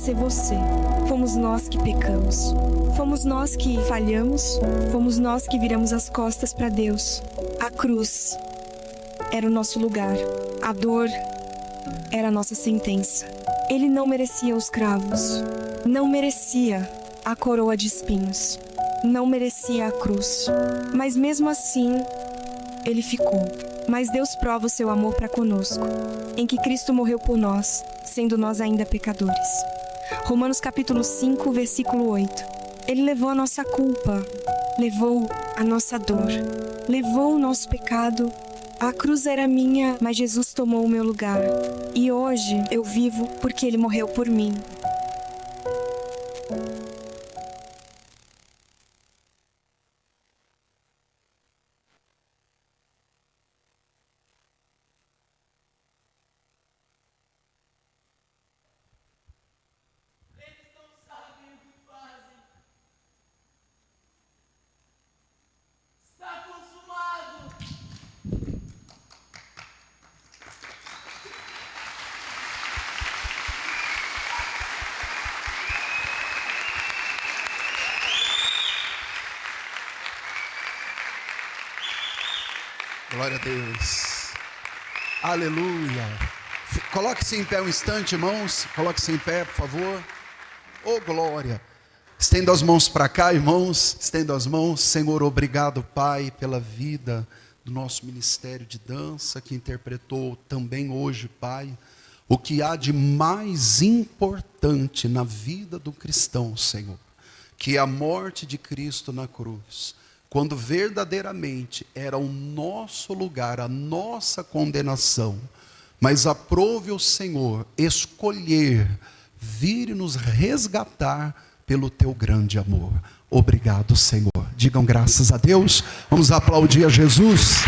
ser você. Fomos nós que pecamos. Fomos nós que falhamos. Fomos nós que viramos as costas para Deus. A cruz era o nosso lugar. A dor era a nossa sentença. Ele não merecia os cravos. Não merecia a coroa de espinhos. Não merecia a cruz. Mas mesmo assim, ele ficou. Mas Deus prova o seu amor para conosco, em que Cristo morreu por nós, sendo nós ainda pecadores. Romanos capítulo 5, versículo 8. Ele levou a nossa culpa, levou a nossa dor, levou o nosso pecado. A cruz era minha, mas Jesus tomou o meu lugar. E hoje eu vivo porque Ele morreu por mim. Glória a Deus. Aleluia. Coloque-se em pé um instante, irmãos. Coloque-se em pé, por favor. Oh, glória. Estenda as mãos para cá, irmãos. Estenda as mãos. Senhor, obrigado, Pai, pela vida do nosso ministério de dança, que interpretou também hoje, Pai, o que há de mais importante na vida do cristão, Senhor, que é a morte de Cristo na cruz. Quando verdadeiramente era o nosso lugar, a nossa condenação, mas aprove o Senhor escolher, vir e nos resgatar pelo teu grande amor. Obrigado, Senhor. Digam graças a Deus. Vamos aplaudir a Jesus.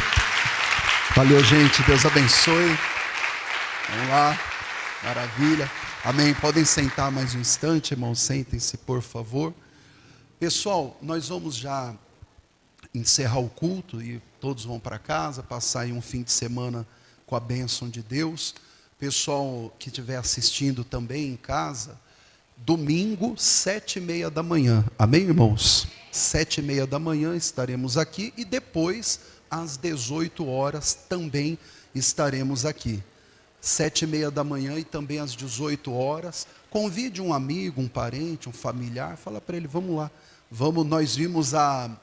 Valeu, gente. Deus abençoe. Vamos lá. Maravilha. Amém. Podem sentar mais um instante, irmãos. Sentem-se, por favor. Pessoal, nós vamos já encerrar o culto e todos vão para casa, passar aí um fim de semana com a bênção de Deus. Pessoal que estiver assistindo também em casa, domingo, 7h30 da manhã. Amém, irmãos? 7h30 da manhã estaremos aqui e depois, às 18 horas, também estaremos aqui. 7h30 da manhã e também às 18 horas. Convide um amigo, um parente, um familiar, fala para ele, vamos lá. Vamos, nós vimos a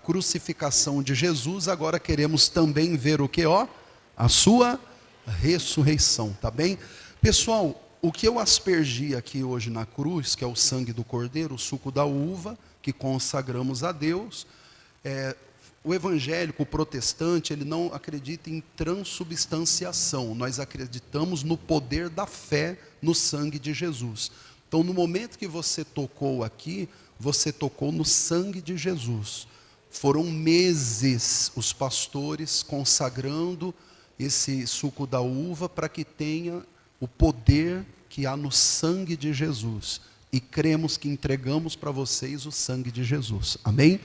crucificação de Jesus, agora queremos também ver o que? A sua ressurreição, tá bem? Pessoal, o que eu aspergi aqui hoje na cruz, que é o sangue do cordeiro, o suco da uva, que consagramos a Deus, o evangélico, o protestante, ele não acredita em transubstanciação, nós acreditamos no poder da fé no sangue de Jesus. Então, no momento que você tocou aqui, você tocou no sangue de Jesus. Foram meses os pastores consagrando esse suco da uva para que tenha o poder que há no sangue de Jesus. E cremos que entregamos para vocês o sangue de Jesus. Amém?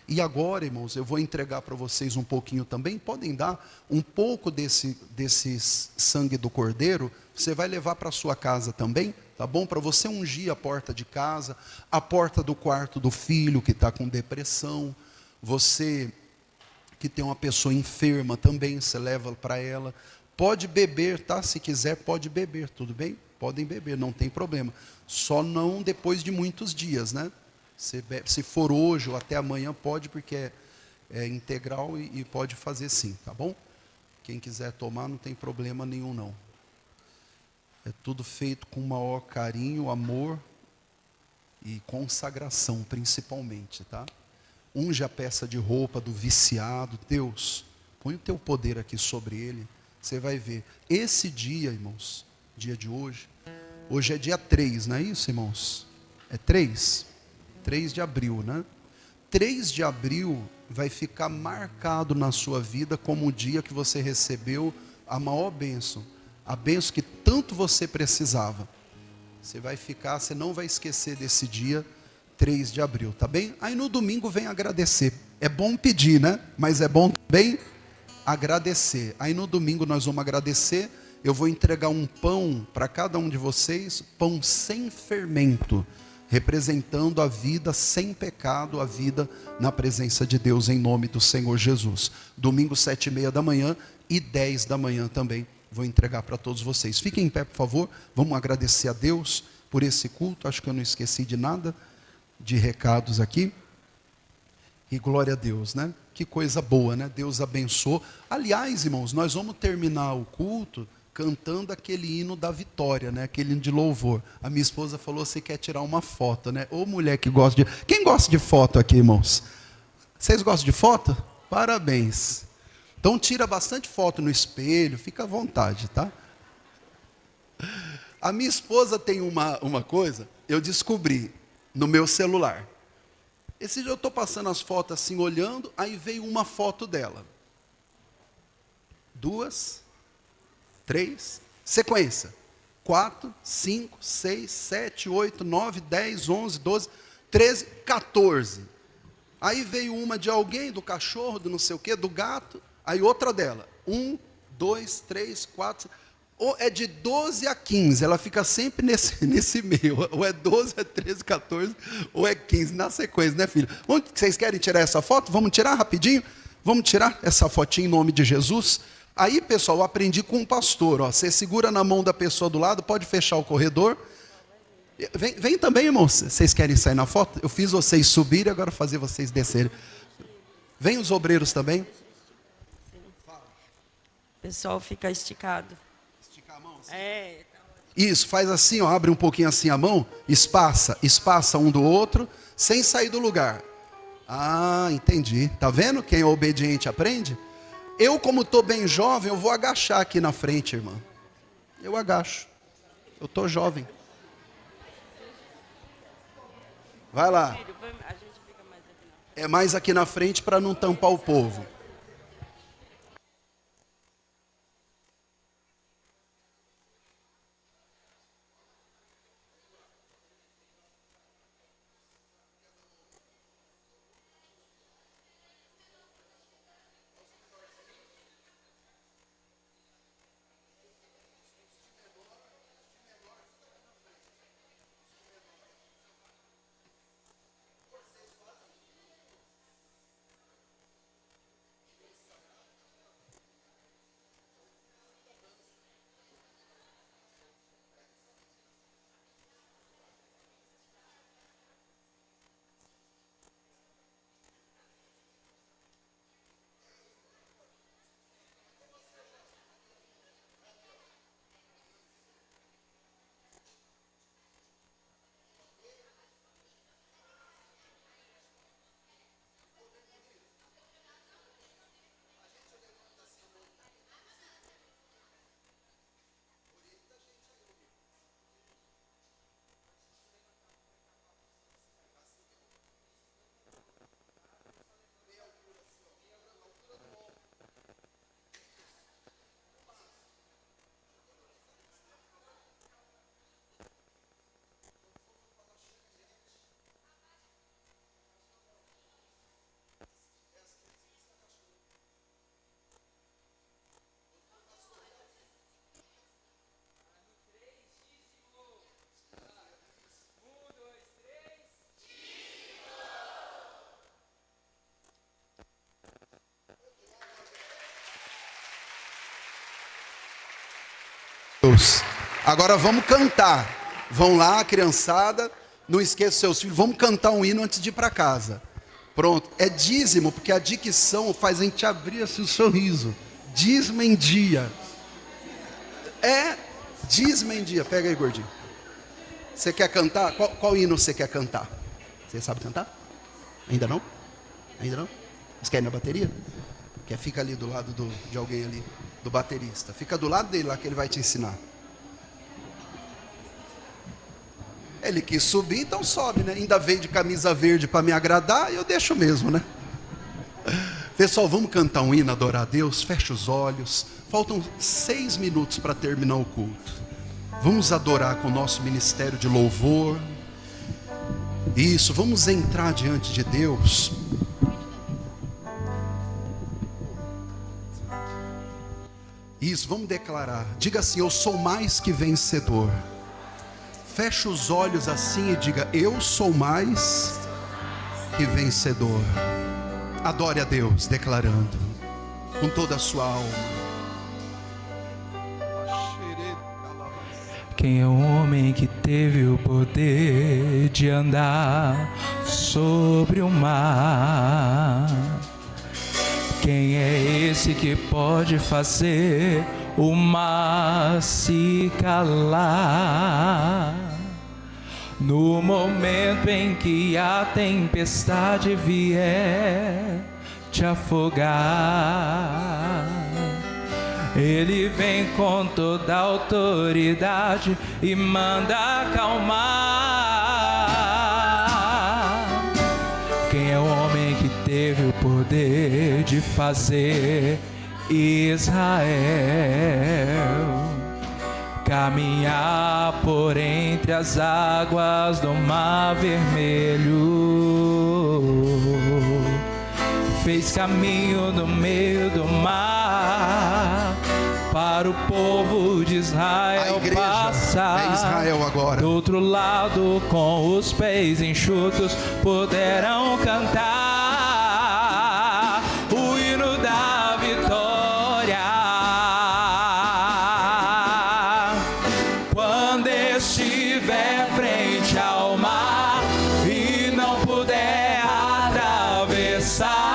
E agora, irmãos, eu vou entregar para vocês um pouquinho também. Podem dar um pouco desse sangue do cordeiro. Você vai levar para a sua casa também, tá bom? Para você ungir a porta de casa, a porta do quarto do filho que está com depressão. Você que tem uma pessoa enferma também, você leva para ela. Pode beber, tá? Se quiser, pode beber, tudo bem? Podem beber, não tem problema. Só não depois de muitos dias, né? Se for hoje ou até amanhã, pode, porque é integral e pode fazer sim, tá bom? Quem quiser tomar, não tem problema nenhum, não. É tudo feito com o maior carinho, amor e consagração, principalmente, tá? Unge a peça de roupa do viciado. Deus, põe o teu poder aqui sobre ele. Você vai ver. Esse dia, irmãos, dia de hoje. Hoje é dia 3, não é isso, irmãos? É 3? 3 de abril, né? 3 de abril vai ficar marcado na sua vida como o dia que você recebeu a maior bênção. A bênção que tanto você precisava. Você vai ficar, você não vai esquecer desse dia, 3 de abril, tá bem? Aí no domingo vem agradecer. É bom pedir, né? Mas é bom também agradecer. Aí no domingo nós vamos agradecer eu vou entregar um pão para cada um de vocês, pão sem fermento, representando a vida sem pecado, a vida na presença de Deus, em nome do Senhor Jesus. Domingo, 7h30 da manhã e 10 da manhã também, vou entregar para todos vocês. Fiquem em pé, por favor, vamos agradecer a Deus por esse culto. Acho que eu não esqueci de nada, de recados aqui. E glória a Deus, né? Que coisa boa, né? Deus abençoou. Aliás, irmãos, nós vamos terminar o culto cantando aquele hino da vitória, né? Aquele hino de louvor. A minha esposa falou, você quer tirar uma foto, né? Ô mulher que gosta de... Quem gosta de foto aqui, irmãos? Vocês gostam de foto? Parabéns. Então tira bastante foto no espelho, fica à vontade, tá? A minha esposa tem uma coisa, eu descobri no meu celular. Esse dia eu estou passando as fotos assim, olhando, aí veio uma foto dela. 2, 3, sequência. 4, 5, 6, 7, 8, 9, 10, 11, 12, 13, 14. Aí veio uma de alguém, do cachorro, do não sei o quê, do gato. Aí outra dela. 1, 2, 3, 4... Ou é de 12 a 15, ela fica sempre nesse meio, ou é 12, é 13, 14, ou é 15, na sequência, né, filho? Vocês querem tirar essa foto? Vamos tirar rapidinho? Vamos tirar essa fotinha em nome de Jesus? Aí, pessoal, eu aprendi com um pastor, ó, você segura na mão da pessoa do lado, pode fechar o corredor. Vem também, irmãos, vocês querem sair na foto? Eu fiz vocês subirem, agora vou fazer vocês descerem. Vem os obreiros também. O pessoal fica esticado. É. Isso, faz assim, ó, abre um pouquinho assim a mão, espaça um do outro, sem sair do lugar. Ah, entendi. Tá vendo? Quem é obediente aprende. Eu, como estou bem jovem, eu vou agachar aqui na frente, irmã. Eu agacho. Eu estou jovem. Vai lá. É mais aqui na frente para não tampar o povo. Agora vamos cantar. Vão lá, criançada. Não esqueça seus filhos. Vamos cantar um hino antes de ir para casa. Pronto. É dízimo, porque a dicção faz a gente abrir assim o sorriso. Dízimo em dia. É dízimo em dia. Pega aí, gordinho. Você quer cantar? Qual hino você quer cantar? Você sabe cantar? Ainda não? Ainda não? Você quer ir na bateria? Quer fica ali do lado de alguém ali, do baterista. Fica do lado dele lá que ele vai te ensinar. Ele quis subir, então sobe, né? Ainda veio de camisa verde para me agradar, eu deixo mesmo, né? Pessoal, vamos cantar um hino, adorar a Deus. Fecha os olhos. Faltam 6 minutos para terminar o culto. Vamos adorar com o nosso ministério de louvor. Isso, vamos entrar diante de Deus. Isso. Isso, vamos declarar. Diga assim: eu sou mais que vencedor. Feche os olhos assim e diga: eu sou mais que vencedor. Adore a Deus, declarando com toda a sua alma. Quem é o homem que teve o poder de andar sobre o mar? Quem é esse que pode fazer o mar se calar? No momento em que a tempestade vier te afogar, Ele vem com toda a autoridade e manda acalmar. Quem é o homem que teve o poder de fazer Israel caminhar por entre as águas do Mar Vermelho? Fez caminho no meio do mar para o povo de Israel passar. É Israel agora. Do outro lado, com os pés enxutos, puderam cantar o hino da vitória. Quando estiver frente ao mar e não puder atravessar,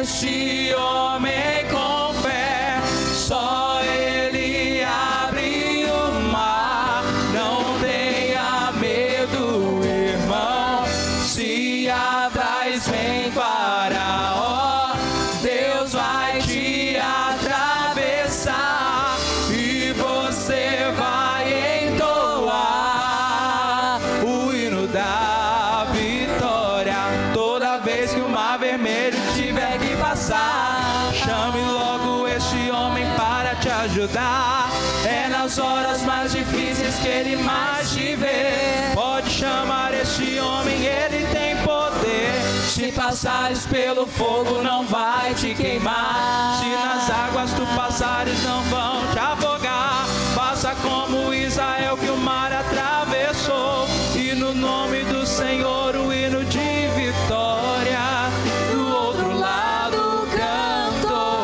este homem com fé, só ele abre o mar. Não tenha medo, irmão, se atrás vem Faraó, Deus vai te atravessar e você vai entoar o hino da vitória. Toda vez que o Mar Vermelho tiver que passar, chame logo este homem para te ajudar. É nas horas mais difíceis que ele mais te vê. Pode chamar este homem, ele tem poder. Se passares pelo fogo, não vai te queimar. Se nas águas tu passares, não vão te afogar. Faça como Israel, que o mar atravessou, e no nome do Senhor o hino de vitória. Do outro lado cantou.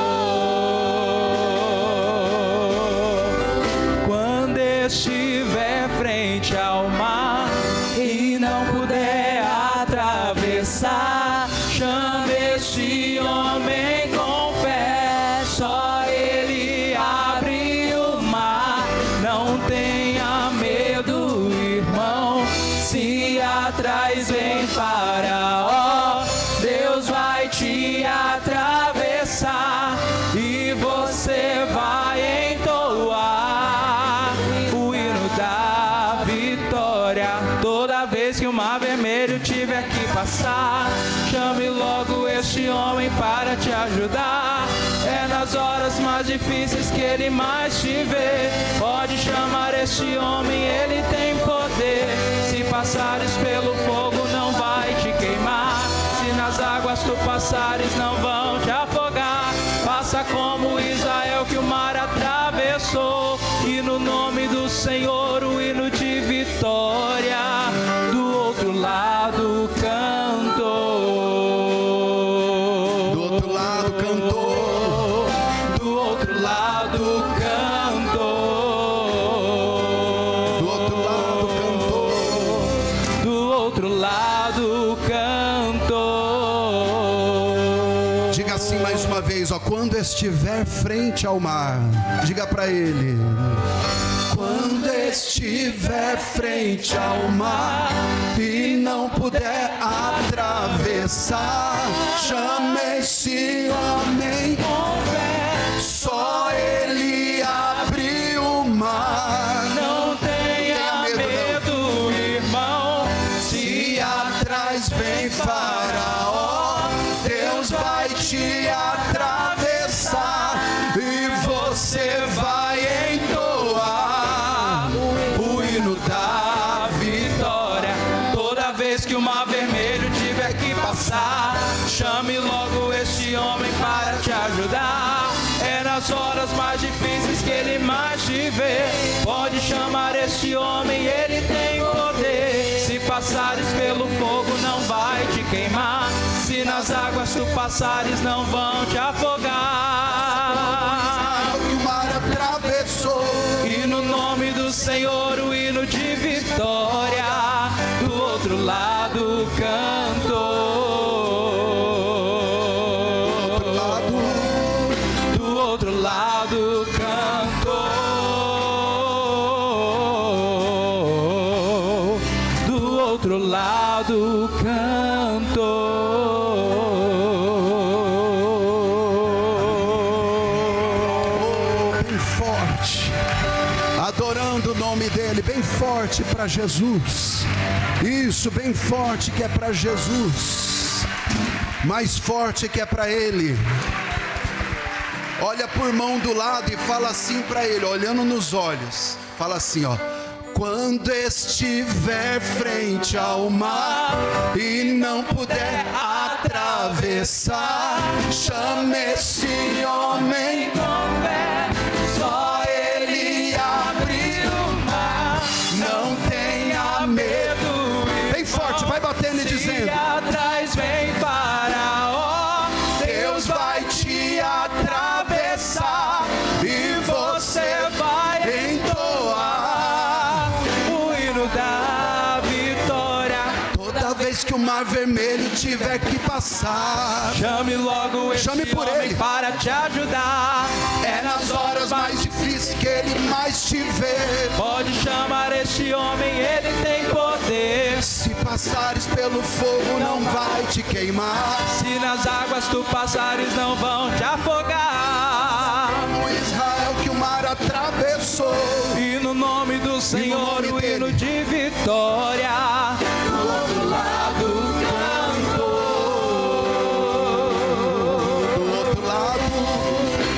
Quando estiver frente ao mar e não puder atravessar, chame este homem com fé, só ele abre o mar. Não tenha medo, irmão, se atrás vem Faraó, Deus vai te atravessar e você vai entoar o hino da vitória. Toda vez que o Mar Vermelho tiver que passar, chame logo este homem para te ajudar. É nas horas mais difíceis que ele mais te vê. Pode chamar este homem, ele tem poder. Se passares pelo fogo, não vai te queimar. Se nas águas tu passares, não vão te afogar. Faça como Israel, que o mar atravessou, e no nome do Senhor o hino de vitória. Do outro lado cantou. Do outro lado cantou. Do outro lado cantou. Do outro lado cantou. Do outro lado cantou. Diga assim mais uma vez, ó: quando estiver frente ao mar, diga para ele: quando estiver frente ao mar e não puder atravessar, chame esse homem com fé, só ele abre o mar. Não tenha medo, irmão, se atrás vem Faraó, Deus vai te atravessar e você vai entoar o hino da vitória. Toda vez que o Mar Vermelho tiver que passar, chame logo este homem para te ajudar. É nas nas horas mais difíceis que ele mais te vê. Pode chamar este homem, ele tem poder. Se passares pelo fogo não vai te queimar. Se nas águas tu passares não vão te afogar. O mar atravessou. E no nome do Senhor o hino de vitória. Do outro lado cantou. Do outro lado cantou. Do outro lado cantou. Bem forte, adorando o nome dele, bem forte para Jesus. Isso, bem forte que é para Jesus, mais forte que é para ele. Olha por mão do lado e fala assim para ele, olhando nos olhos, fala assim, ó: quando estiver frente ao mar e não puder atravessar, chame esse homem com fé, só ele abre o mar. Não tenha medo, bem forte, vai batendo e dizendo: atrás vem Faraó, Deus vai te atravessar e você vai entoar o hino da vitória. Toda vez que o mar vermelho tiver que passar, chame logo esse por homem ele para te ajudar. É nas horas mais difíceis que ele mais te vê. Pode chamar este homem, ele tem poder. Se passares pelo fogo não vai te queimar. Se nas águas tu passares não vão te afogar. Como Israel que o mar atravessou. E no nome do Senhor o hino de vitória. Do outro lado cantou.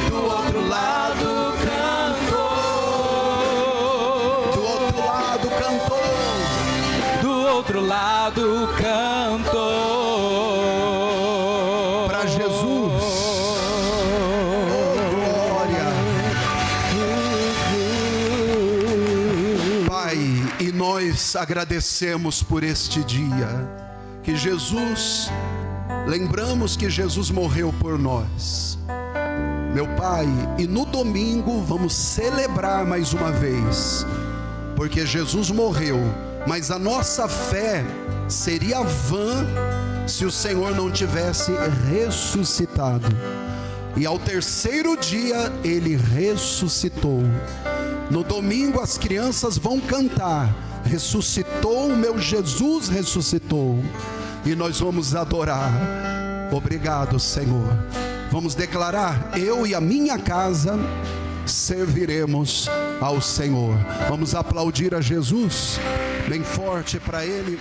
Do outro lado cantou. Do outro lado cantou. Do outro lado cantou. Para Jesus. Oh, glória. Pai, e nós agradecemos por este dia que Jesus, lembramos que Jesus morreu por nós, meu Pai, e no domingo vamos celebrar mais uma vez, porque Jesus morreu, mas a nossa fé seria vã se o Senhor não tivesse ressuscitado. E ao terceiro dia ele ressuscitou. No domingo as crianças vão cantar: ressuscitou, o meu Jesus ressuscitou. E nós vamos adorar. Obrigado, Senhor. Vamos declarar: eu e a minha casa serviremos ao Senhor. Vamos aplaudir a Jesus bem forte para ele.